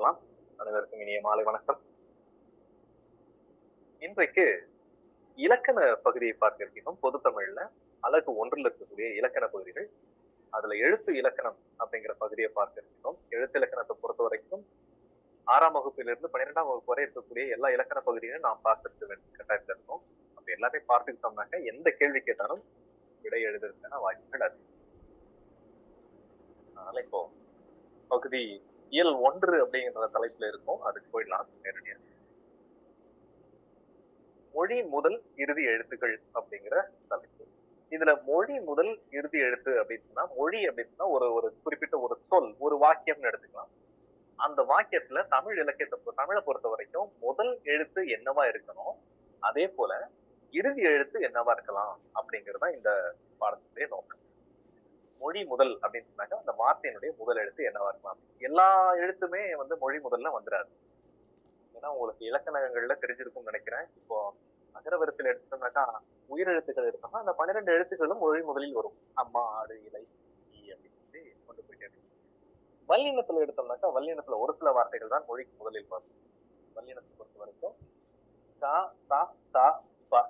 பார்க்கலாம். அனைவருக்கும் இனிய மாலை வணக்கம். இன்றைக்கு இலக்கண பகுதியை பார்க்க இருக்கிறோம். பொது தமிழ்ல அலகு 1ல் இருக்கக்கூடிய இலக்கண பகுதிகள். அதுல எழுத்து இலக்கணம் அப்படிங்கிற பகுதியை பார்க்க இருக்கிறோம். எழுத்து இலக்கணத்தை பொறுத்த வரைக்கும் 6ஆம் வகுப்பிலிருந்து 12ஆம் வகுப்பு வரை இருக்கக்கூடிய எல்லா இலக்கண பகுதிகளையும் நாம் பார்த்துருக்க வேண்டிய கட்டாயத்தில் இருக்கோம். அப்ப எல்லாமே பார்த்துக்கிட்டோம்னாக்க எந்த கேள்வி கேட்டாலும் விடை எழுதுறதுக்கான வாய்ப்புகள் அதிகம். அதனால இப்போ பகுதி இயல் 1 அப்படிங்கிற தலைப்புல இருக்கும். அதுக்கு போயிடலாம் நேரடியா. மொழி முதல் இறுதி எழுத்துக்கள் அப்படிங்கிற தலைப்பு. இதுல மொழி முதல் இறுதி எழுத்து அப்படின்னா, மொழி அப்படின்னா ஒரு குறிப்பிட்ட ஒரு சொல், ஒரு வாக்கியம்னு எடுத்துக்கலாம். அந்த வாக்கியத்துல தமிழ் இலக்கியத்தை தமிழை பொறுத்த வரைக்கும் முதல் எழுத்து என்னவா இருக்கணும், அதே போல இறுதி எழுத்து என்னவா இருக்கலாம் அப்படிங்கிறதா இந்த பாடத்தினுடைய நோக்கம். மொழி முதல் அப்படின்னு சொன்னாக்க அந்த வார்த்தையினுடைய முதல் எழுத்து என்னவா இருக்கலாம். எல்லா எழுத்துமே மொழி முதல்ல வந்துடாது. ஏன்னா உங்களுக்கு இலக்கணங்கள்ல தெரிஞ்சிருக்கும்னு நினைக்கிறேன். இப்போ அகரவரிசையில் எடுத்தோம்னாக்கா உயிரெழுத்துக்கள் எடுத்தோம்னா அந்த 12 எழுத்துக்களும் மொழி முதலில் வரும். அம்மா, ஆடு, இலை, ஈ அப்படின்னு கொண்டு போயிட்டே இருக்கும். வல்லினத்துல எடுத்தோம்னாக்கா வல்லினத்துல ஒரு சில வார்த்தைகள் தான் மொழிக்கு முதலில் வரும். வல்லினத்தை பொறுத்த வரைக்கும் கா, சா, தா, ப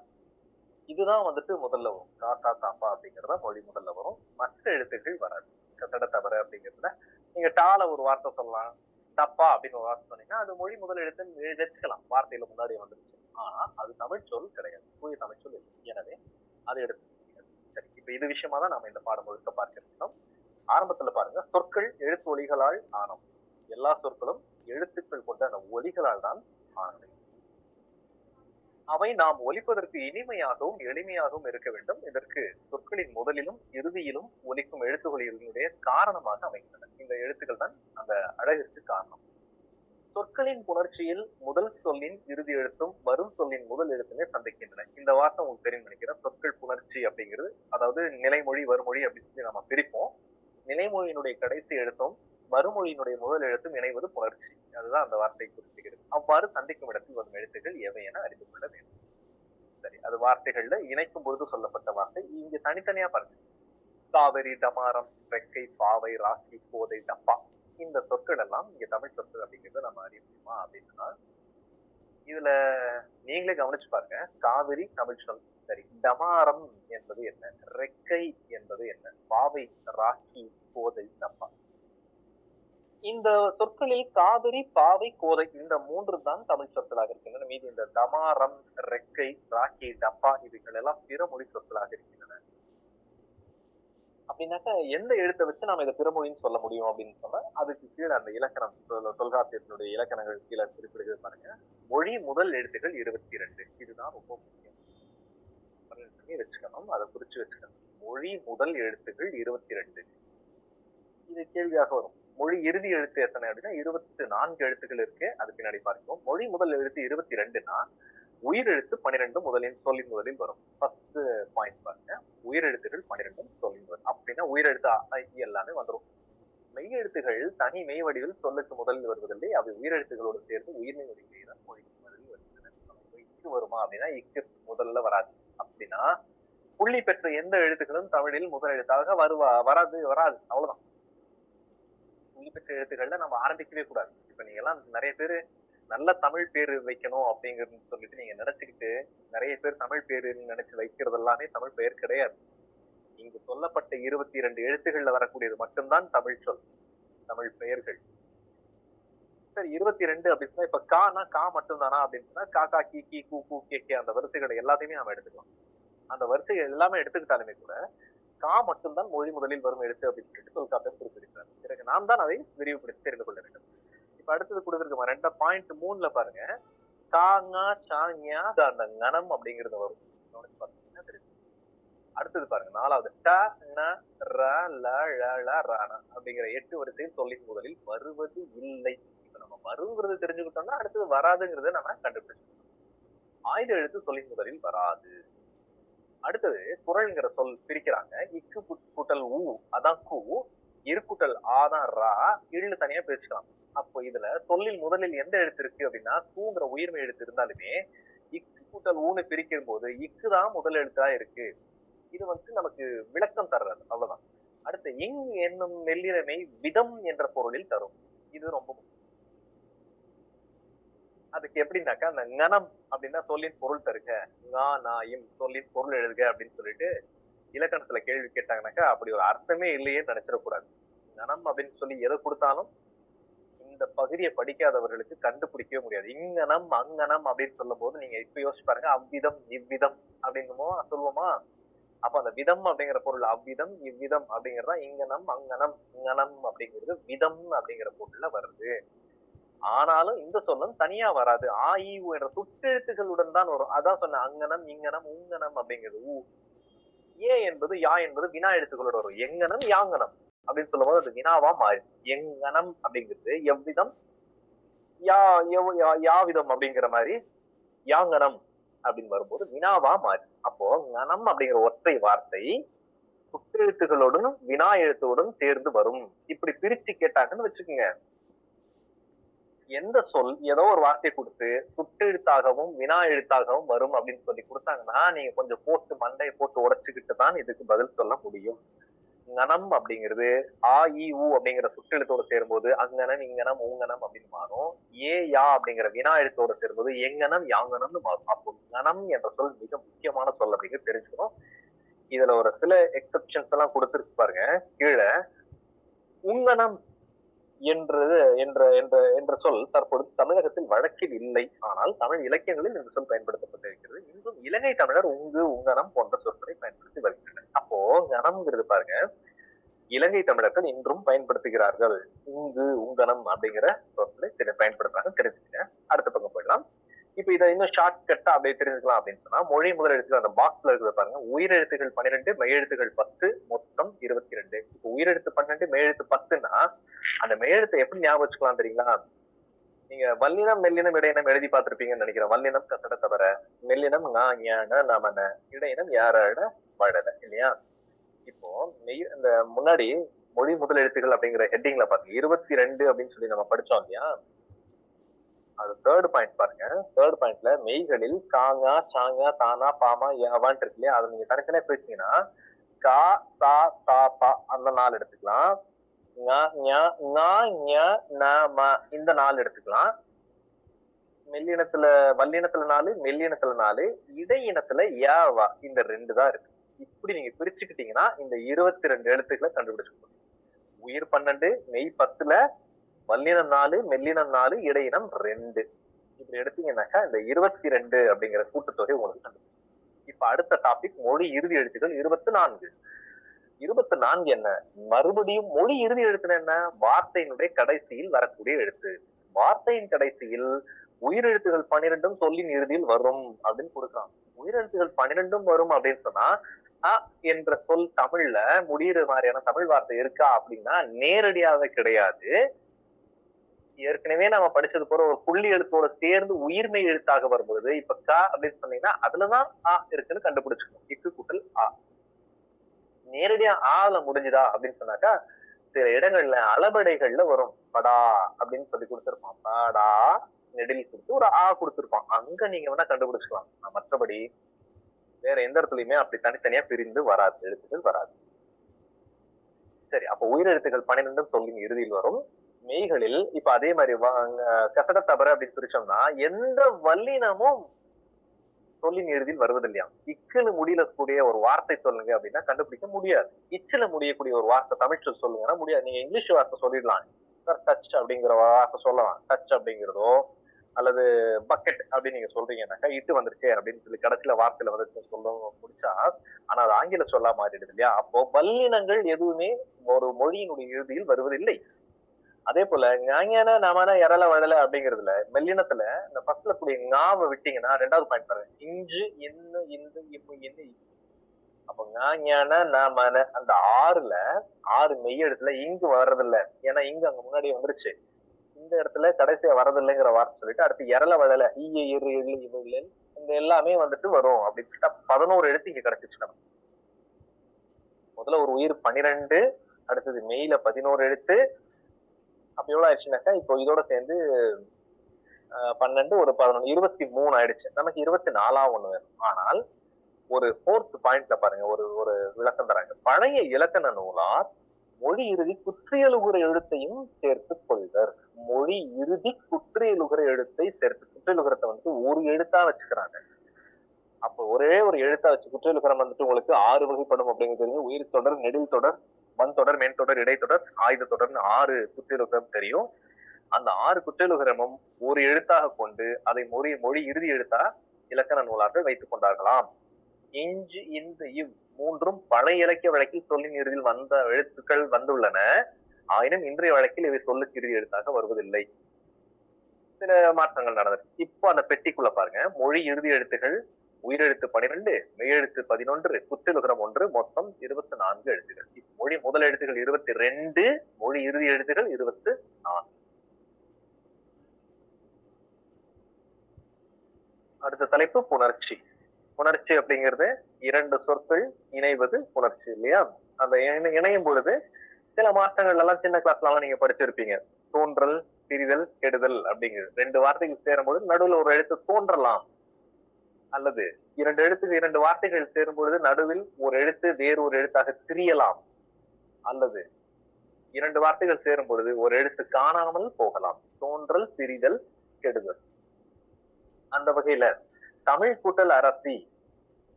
இதுதான் முதல்ல வரும். கா, சா, தா, ப அப்படிங்கறத மொழி முதல்ல வரும். மற்ற எழுத்துக்கள் வராது. கசட தவறு அப்படிங்கிறதுல நீங்க டால ஒரு வார்த்தை சொல்லலாம், தப்பா அப்படின்னு ஒரு வார்த்தை சொன்னீங்கன்னா அது மொழி முதல் எழுத்துன்னு வச்சுக்கலாம். வார்த்தையில முன்னாடி வந்துருச்சு. ஆனா அது தமிழ் சொல் கிடையாது, தூய தமிழ் சொல் இல்லை. எனவே அதை எடுத்து சரி. இப்ப இது விஷயமா தான் நாம இந்த பாடம் முழுக்க பார்க்க இருக்கோம். ஆரம்பத்துல பாருங்க, சொற்கள் எழுத்து ஒலிகளால் ஆனோம். எல்லா சொற்களும் எழுத்துக்கள் கொண்ட அந்த ஒலிகளால் தான் ஆனது. அவை நாம் ஒலிப்பதற்கு இனிமையாகவும் எளிமையாகவும் இருக்க வேண்டும். இதற்கு சொற்களின் முதலிலும் இறுதியிலும் ஒலிக்கும் எழுத்துக்களினுடைய காரணமாக அமைகின்றன. இந்த எழுத்துக்கள் தான் அந்த அழகிற்கு காரணம். சொற்களின் புணர்ச்சியில் முதல் சொல்லின் இறுதி எழுத்தும் வரும் சொல்லின் முதல் எழுத்துமே சந்திக்கின்றன. இந்த வார்த்தை உங்களுக்கு தெரியும் நினைக்கிறேன். சொற்கள் புணர்ச்சி அப்படிங்கிறது, அதாவது நிலைமொழி வருமொழி அப்படின்னு சொல்லி நம்ம பிரிப்போம். நிலைமொழியினுடைய கடைசி எழுத்தும் மறுமொழியினுடைய முதல் எழுத்தும் இணைவது புணர்ச்சி. அதுதான் அந்த வார்த்தை குறிப்பிடுகிறது. அவ்வாறு சந்திக்கும் இடத்தில் வரும் எழுத்துக்கள் எவை என அறிந்து கொள்ள வேண்டும். சரி, அது வார்த்தைகள்ல இணைக்கும் பொழுது சொல்லப்பட்ட வார்த்தை. இங்க தனித்தனியா பாருங்க. காவிரி, டமாரம், ரெக்கை, பாவை, ராக்கி, கோதை, டப்பா இந்த சொற்கள் எல்லாம் இங்க தமிழ் சொற்கள் அப்படிங்கிறத நம்ம அறிய முடியுமா அப்படின்னா, இதுல நீங்களே கவனிச்சு பாருங்க. காவிரி தமிழ் சொல். சரி, டமாரம் என்பது என்ன, ரெக்கை என்பது என்ன, பாவை, ராக்கி, கோதை, டப்பா. இந்த சொற்களில் காவிரி, பாவை, கோதை இந்த 3 தான் தமிழ் சொற்களாக இருக்கின்றன. மீது இந்த டமாரம், ரெக்கை, ராக்கி, டப்பா இவைகள் எல்லாம் பிற மொழி சொற்களாக இருக்கின்றன. அப்படின்னாக்கா எந்த எழுத்தை வச்சு நாம இதை பிறமொழின்னு சொல்ல முடியும் அப்படின்னு சொன்னா, அதுக்கு கீழே அந்த இலக்கணம் தொல்காப்பியத்தினுடைய இலக்கணங்கள் கீழே குறிப்பிடுகிறது பாருங்க. மொழி முதல் எழுத்துகள் 22. இதுதான் ரொம்ப முக்கியம். வச்சுக்கணும், அதை குறிச்சு வச்சுக்கணும். மொழி முதல் எழுத்துகள் 22. இது கேள்வியாக வரும். மொழி இறுதி எழுத்து எத்தனை அப்படின்னா 24 எழுத்துக்கள் இருக்கு. அது பின்னாடி பார்க்கிறோம். மொழி முதல் எழுத்து 22னா உயிரெழுத்து 12 முதலின் சொல்லின் முதலில் வரும். ஃபர்ஸ்ட் பாயிண்ட் பாருங்க. உயிரெழுத்துகள் 12 சொல்லின் முதல். அப்படின்னா உயிரெழுத்து எல்லாமே வந்துடும். மெய் எழுத்துகள் தனி மெய் வடிவில் சொல்லுக்கு முதலில் வருவதில்லை. அவை உயிரெழுத்துகளோடு சேர்ந்து உயிர்மெய் வடிவிலே தான் மொழிக்கு முதலில் வருகின்றன. இக்கு வருமா அப்படின்னா இக்கு முதல்ல வராது. அப்படின்னா புள்ளி பெற்ற எந்த எழுத்துக்களும் தமிழில் முதல் எழுத்தாக வராது. அவ்வளவுதான். புள்ளி பெற்ற எழுத்துக்கள்ல நம்ம ஆரம்பிக்கவே கூடாது. இப்ப நீங்க எல்லாம் நிறைய பேரு நல்ல தமிழ் பேரு வைக்கணும் அப்படிங்கிறது சொல்லிட்டு நீங்க நினைச்சுக்கிட்டு நிறைய பேர் தமிழ் பேருன்னு நினைச்சு வைக்கிறது எல்லாமே தமிழ் பெயர் கிடையாது. இங்கு சொல்லப்பட்ட 22 எழுத்துக்கள்ல வரக்கூடியது மட்டும்தான் தமிழ் சொல், தமிழ் பெயர்கள். சரி, 22 அப்படின்னா இப்ப கானா கா மட்டும் தானா அப்படின்னு சொன்னா கா, கா, கி, கி, கூ, கூ, கே, கே அந்த வரிசைகளை எல்லாத்தையுமே நம்ம எடுத்துக்கலாம். அந்த வரிசைகள் எல்லாமே எடுத்துக்கிட்டாலுமே கூட கா மட்டும்தான் மொழி முதலில் வரும் எழுத்து அப்படின்னு சொல்லிட்டு தொல்காப்பியர் குறிப்பிடுகிறார். பிறகு நாம் தான் அதை விரிவுபடுத்தி தெரிந்து கொள்ள வேண்டும். இப்ப அடுத்தது கொடுத்திருக்கோம் 2.3ல பாருங்க. காங்கா, சாங்கியா அந்த கணம் அப்படிங்கிறது வரும். கவனிச்சு பாத்தீங்கன்னா தெரியும். அடுத்தது பாருங்க 4வது ட, ந, ர, ல, ழ, ள, ரண அப்படிங்கிற 8 வரிசையில் சொல்லின் முதலில் வருவது இல்லை. இப்ப நம்ம வருங்கிறது தெரிஞ்சுக்கிட்டோம்னா அடுத்தது வராதுங்கிறத நம்ம கண்டுபிடிச்சிடணும். ஆயுத எழுத்து சொல்லின் முதலில் வராது. அடுத்தது குறள்ங்கிற சொல் பிரிக்கிறாங்க. இக்கு கூட்டல் ஊ அதான் கூ, இருக்குட்டல் ஆதான் ரா, இழு தனியா பிரிச்சுக்கலாம். அப்போ இதுல சொல்லில் முதலில் எந்த எழுத்து இருக்கு அப்படின்னா கூங்கிற உயிர்மை எழுத்து இருந்தாலுமே இக்கு கூட்டல் ஊன்னு பிரிக்கும் போது இக்குதான் முதல் எழுத்தா இருக்கு. இது நமக்கு விளக்கம் தர்றது, அவ்வளவுதான். அடுத்து இங் என்னும் மெல்லிரமை விதம் என்ற பொருளில் தரும். இது ரொம்ப முக்கியம். அதுக்கு எப்படின்னாக்கா அந்த ஞனம் அப்படின்னா சொல்லின் பொருள் தருக, நாயும் சொல்லின் பொருள் எழுதுக அப்படின்னு சொல்லிட்டு இலக்கணத்துல கேள்வி கேட்டாங்கன்னாக்கா அப்படி ஒரு அர்த்தமே இல்லையே நினைச்சிடக்கூடாது. ஞனம் அப்படின்னு சொல்லி எதை கொடுத்தாலும் இந்த பகுதியை படிக்காதவர்களுக்கு கண்டுபிடிக்கவே முடியாது. இங்கனம் அங்கனம் அப்படின்னு சொல்லும் போது நீங்க இப்ப யோசிச்சு பாருங்க, அவ்விதம் இவ்விதம் அப்படின்னுமோ சொல்லுவோமா? அப்ப அந்த விதம் அப்படிங்கிற பொருள் அவ்விதம் இவ்விதம் அப்படிங்கறதா இங்கனம் அங்கனம். இங்கனம் அப்படிங்கிறது விதம் அப்படிங்கிற பொருள்ல வருது. ஆனாலும் இந்த சொல்லும் தனியா வராது. ஆ இ உ என்ற சுட்டெழுத்துகளுடன் தான் வரும். அதான் சொன்னேன், அங்கனம் இங்கனம் உங்கனம் அப்படிங்கிறது ஏ என்பது யா என்பது வினா எழுத்துக்களோட வரும். எங்கனம் யாங்கனம் அப்படின்னு சொல்லும் போது அது வினாவா மாறும். எங்கனம் அப்படிங்கிறது எவ்விதம், யாவிதம் அப்படிங்கிற மாதிரி யாங்கனம் அப்படின்னு வரும்போது வினாவா மாறி. அப்போ கணம் அப்படிங்கிற ஒற்றை வார்த்தை சுட்டெழுத்துகளோடும் வினா எழுத்தோடும் சேர்ந்து வரும். இப்படி பிரிச்சு கேட்டாங்கன்னு வச்சுக்கோங்க, எந்த சொல் ஏதோ ஒரு வார்த்தை கொடுத்து சுட்டெழுத்தாகவும் வினா எழுத்தாகவும் வரும் அப்படின்னு சொல்லி கொடுத்தாங்கன்னா நீங்க கொஞ்சம் போட்டு மண்டையை போட்டு உடைச்சுக்கிட்டு தான் இதுக்கு பதில் சொல்ல முடியும். கணம் அப்படிங்கிறது ஆ இ உ அப்படிங்கிற சுட்டெழுத்தோட சேரும்போது அங்கனம் இங்கனம் ஊங்கனம் அப்படின்னு மாறும். ஏ யா அப்படிங்கிற வினா எழுத்தோட சேரும்போது எங்கனம் யாங்கனம்னு மாறும். அப்போ கணம் என்ற சொல் மிக முக்கியமான சொல் அப்படிங்கிறது தெரிஞ்சுக்கணும். இதுல ஒரு சில எக்ஸெப்ஷன்ஸ் எல்லாம் கொடுத்துருக்கு பாருங்க கீழே. உங்கனம் என்றது என்ற என்ற என்ற சொல் தற்பொழுது தமிழகத்தில் வழக்கில் இல்லை. ஆனால் தமிழ் இலக்கியங்களில் இந்த சொல் பயன்படுத்தப்பட்டிருக்கிறது. இன்றும் இலங்கை தமிழர் உங்கு உங்கனம் போன்ற சொற்களை பயன்படுத்தி வருகின்றனர். அப்போ கணம்ங்கிறது பாருங்க, இலங்கை தமிழர்கள் இன்றும் பயன்படுத்துகிறார்கள். உங்கு உங்கனம் அப்படிங்கிற சொற்களை பயன்படுத்துறாங்க, தெரிஞ்சுக்க. அடுத்த பக்கம் போயிடலாம். இப்ப இதை இன்னும் ஷார்ட் கட்டா அப்படியே தெரிஞ்சுக்கலாம் அப்படின்னு சொன்னா, மொழி முதல் எழுத்துக்கள் அந்த பாக்ஸ்ல இருக்கிறத பாருங்க. உயிரெழுத்துகள் 12, மெய்யெழுத்துகள் 10, மொத்தம் 22. இப்ப உயிரெழுத்து 12, மெய்யெழுத்து 10ன்னா அந்த மெய்யெழுத்தை எப்படி ஞாபகம் வச்சுக்கலாம் தெரியுங்களா? நீங்க வல்லினம் மெல்லினம் இடையினம் எழுதி பார்த்திருப்பீங்கன்னு நினைக்கிறேன். வல்லினம் கசட தவற, மெல்லினம் ஞான நமன, இடையினம் யாரட வழல, இல்லையா? இப்போ இந்த முன்னாடி மொழி முதல் எழுத்துக்கள் அப்படிங்கிற ஹெட்டிங்ல பாருங்க 22 அப்படின்னு சொல்லி நம்ம படிச்சோம் இல்லையா? அது தேர்ட் பாயிண்ட் பாருங்க. தேர்ட் பாயிண்ட்ல மெய்களில் காங்கா சாங்கா தானா பாமா யாவான் இருக்கு இல்லையா? அதை நீங்க தனித்தனியா பிரிச்சீங்கன்னா கா சா தா பா அந்த 4 எடுத்துக்கலாம். இந்த 4 எடுத்துக்கலாம். மெல்லினத்துல வல்லினத்துல 4, மெல்லினத்துல 4, இடையினத்துல யாவா இந்த 2 தான் இருக்கு. இப்படி நீங்க பிரிச்சுக்கிட்டீங்கன்னா இந்த 22 எழுத்துக்களை கண்டுபிடிச்சுக்கணும். உயிர் 12, மெய் 10ல வல்லினம் 4, மெல்லினம் 4, இடையினம் 2. இப்படி எடுத்தீங்கன்னாக்கா இந்த 22 அப்படிங்கிற கூட்டுத்தொகை உங்களுக்கு கண்டுபிடிக்கும். இப்ப அடுத்த டாபிக் மொழி இறுதி எழுத்துக்கள் 24. 24 என்ன? மறுபடியும் மொழி இறுதி எழுத்துன்னு என்ன? வார்த்தையினுடைய கடைசியில் வரக்கூடிய எழுத்து. வார்த்தையின் கடைசியில் உயிரெழுத்துகள் 12 சொல்லின் இறுதியில் வரும் அப்படின்னு கொடுக்குறான். உயிரெழுத்துகள் 12 வரும் அப்படின்னு சொன்னா என்ற சொல் தமிழ்ல முடிகிற மாதிரியான தமிழ் வார்த்தை இருக்கா அப்படின்னா நேரடியாக கிடையாது. ஏற்கனவே நம்ம படிச்சது போற ஒரு புள்ளி எழுத்தோட சேர்ந்து உயிர்மை எழுத்தாக வரும்போது இப்ப க அப்படின்னு சொன்னீங்கன்னா அதுலதான் ஆ இருக்குன்னு கண்டுபிடிச்சுக்கணும். இக்கு கூட்டல் ஆ. நேரடியா ஆல முடிஞ்சுதா அப்படின்னு சொன்னாக்கா சில இடங்கள்ல அளபடைகள்ல வரும். படா அப்படின்னு சொல்லி கொடுத்திருப்பான். படா நெடில் கொடுத்து ஒரு ஆ கொடுத்திருப்பான். அங்க நீங்க வேணா கண்டுபிடிச்சுக்கலாம். மற்றபடி வேற எந்த இடத்துலயுமே அப்படி தனித்தனியா பிரிந்து வராது, எழுத்துக்கள் வராது. சரி, அப்ப உயிரெழுத்துக்கள் 12 சொல்லின் இறுதியில் வரும். மெய்களில் இப்ப அதே மாதிரி கசட தவறு அப்படின்னு பிரிச்சோம்னா எந்த வல்லினமும் சொல்லின் இறுதியில் வருவது இல்லையா? இக்குன்னு முடியக்கூடிய ஒரு வார்த்தை சொல்லுங்க அப்படின்னா கண்டுபிடிக்க முடியாது. இச்சுல முடியக்கூடிய ஒரு வார்த்தை தமிழ் சொல் சொல்லுங்கன்னா முடியாது. நீங்க இங்கிலீஷ் வார்த்தை சொல்லிடலாம். டச் அப்படிங்கிற வார்த்தை சொல்லலாம். டச் அப்படிங்கிறதோ அல்லது பக்கெட் அப்படின்னு நீங்க சொல்றீங்கன்னாக்கா இட்டு வந்துருச்சு அப்படின்னு சொல்லி கடைசியில வார்த்தையில வந்து சொல்ல முடிச்சா, ஆனா அது ஆங்கில சொல்லா மாறிடுது இல்லையா? அப்போ வல்லினங்கள் எதுவுமே ஒரு மொழியினுடைய இறுதியில் வருவதில்லை. அதே போல ஞான நமன எரல வழல அப்படிங்கிறதுல மெல்லினத்துல இந்த ஃபர்ஸ்ட்ல கூடிய ஞாவை விட்டீங்கன்னா 2வது பாயிண்ட் பாருங்க. இஞ்சு இன்னு இந்து இம்மு இன்னு. அப்ப ஞான நமன அந்த 6 மெய் எழுத்துல இங்கு வர்றதில்ல. ஏன்னா இங்கு அங்க முன்னாடியே வந்துருச்சு. இந்த இடத்துல கடைசியா வரதில்லைங்கிற வார்த்தை சொல்லிட்டு அடுத்து எரல வழல இந்த எல்லாமே வந்துட்டு வரும் அப்படின்னு சொல்லிட்டு 11 எழுத்து இங்க கிடைச்சிச்சு நமக்கு. முதல்ல ஒரு உயிர் 12, அடுத்தது மெய்ல 11 எழுத்து. அப்ப எவ்வளவு ஆயிடுச்சுனாக்கா இப்போ இதோட சேர்ந்து 12 ஒரு 11 23 ஆயிடுச்சு. நமக்கு 24 ஒண்ணு வேணும். ஆனால் ஒரு 4th பாயிண்ட்ல பாருங்க ஒரு விளக்கம் தராங்க. பழைய இலக்கண நூலார் மொழி இறுதி குற்றியலுகுற எழுத்தையும் சேர்த்து கொள்வர். மொழி இறுதி குற்றியலுகுற எழுத்தை சேர்த்து, குற்றியலுகுறத்தை வந்து ஒரு எழுத்தா வச்சுக்கிறாங்க. அப்போ ஒரே ஒரு எழுத்தா வச்சு குற்றியலுகரம் வந்துட்டு உங்களுக்கு 6 வகைப்படும் அப்படிங்கிறது தெரியும். உயிர் தொடர், நெடில் தொடர், வன் தொடர், மென் தொடர், இடைத்தொடர், ஆயுத தொடர்னு 6 குற்றியலுகரம் தெரியும். அந்த 6 குற்றியலுகரமும் ஒரு எழுத்தாக கொண்டு அதை மொழி இறுதி எழுத்தா இலக்கண நூலாக வைத்துக் கொண்டார்களாம். இஞ்சு, இந்த, இவ் மூன்றும் பழைய இலக்கிய வழக்கில் சொல்லின் இறுதியில் வந்த எழுத்துக்கள் வந்துள்ளன. ஆயினும் இன்றைய வழக்கில் இவை சொல்லுக்கு இறுதி எழுத்தாக வருவதில்லை. சில மாற்றங்கள் நடந்தது. இப்போ அந்த பெட்டிக்குள்ள பாருங்க, மொழி இறுதி எழுத்துகள் உயிரெழுத்து 12, மெய்யெழுத்து 11, குற்றியலுகரம் 1, மொத்தம் 24 எழுத்துகள். மொழி முதல் எழுத்துகள் 22, மொழி இறுதி எழுத்துகள் 24. அடுத்த தலைப்பு புணர்ச்சி. புணர்ச்சி அப்படிங்கிறது 2 சொற்கள் இணைவது புணர்ச்சி இல்லையா? அந்த இணையும் பொழுது சில மாற்றங்கள் எல்லாம் சின்ன கிளாஸ்ல எல்லாம் நீங்க படிச்சிருப்பீங்க. தோன்றல், பிரிதல், கெடுதல் அப்படிங்கிறது 2 வார்த்தைகள் சேரும்போது நடுவில் ஒரு எழுத்து தோன்றலாம், அல்லது 2 எழுத்துக்கு 2 வார்த்தைகள் சேரும் பொழுது நடுவில் ஒரு எழுத்து வேறு ஒரு எழுத்தாக திரியலாம், அல்லது 2 வார்த்தைகள் சேரும் பொழுது ஒரு எழுத்து காணாமல் போகலாம். தோன்றல், பிரிதல், கெடுதல். அந்த வகையில தமிழ் கூட்டல் அரசி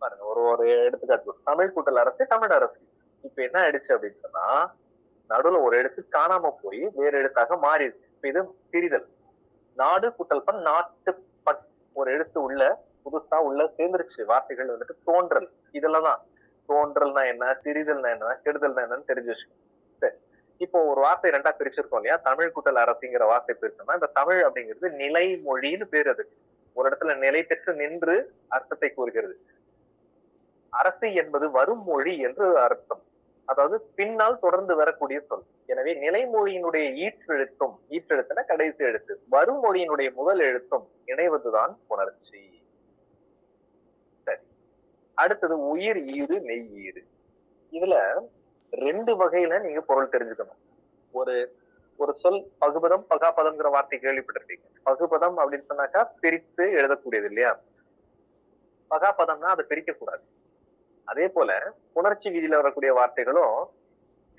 பாருங்க, ஒரு எடுத்துக்காட்டு. தமிழ் கூட்டல் அரசி, தமிழ் அரசி. இப்ப என்ன ஆயிடுச்சு அப்படின்னு சொன்னா, நடுவுல ஒரு எழுத்து காணாம போய் வேறு எழுத்தாக மாறிடுச்சு. இப்ப இது பிரிதல். நாடு கூட்டல் பண், நாட்டு பண். ஒரு எழுத்து உள்ள புதுசா உள்ள சேர்ந்துருச்சு. வார்த்தைகள் வந்துட்டு தோன்றல். இதெல்லாம் தான் தோன்றல்னா என்ன, பிரிதல்னா என்ன, கெடுதல்னா என்னன்னு தெரிஞ்சு வச்சுக்கணும். சரி, இப்போ ஒரு வார்த்தை 2ஆ பிரிச்சிருக்கோம் இல்லையா? தமிழ் கூட்டல் அரசிங்கிற வார்த்தை பிரிச்சோம்னா, இந்த தமிழ் அப்படிங்கிறது நிலை மொழின்னு பேர். அது ஒரு இடத்துல நிலை பெற்று நின்று அர்த்தத்தை கூறுகிறது. அரசி என்பது வரும் மொழி என்று அர்த்தம். அதாவது பின்னால் தொடர்ந்து வரக்கூடிய சொல். எனவே நிலைமொழியினுடைய ஈற்றெழுத்துனா கடைசி எழுத்து, வரும் மொழியினுடைய முதல் எழுத்தும் இணைவதுதான் புணர்ச்சி. சரி, அடுத்தது உயிர் ஈறு, மெய் ஈறு. இதுல 2 வகையில நீங்க பொருள் தெரிஞ்சுக்கணும். ஒரு சொல் பகுபதம், பகாபதம்ங்கிற வார்த்தை கேள்விப்பட்டிருக்கீங்க. பகுபதம் அப்படின்னு சொன்னாக்கா பிரித்து எழுதக்கூடியது இல்லையா? பகாபதம்னா அதை பிரிக்க கூடாது. அதே போல புணர்ச்சி விதியில வரக்கூடிய வார்த்தைகளும்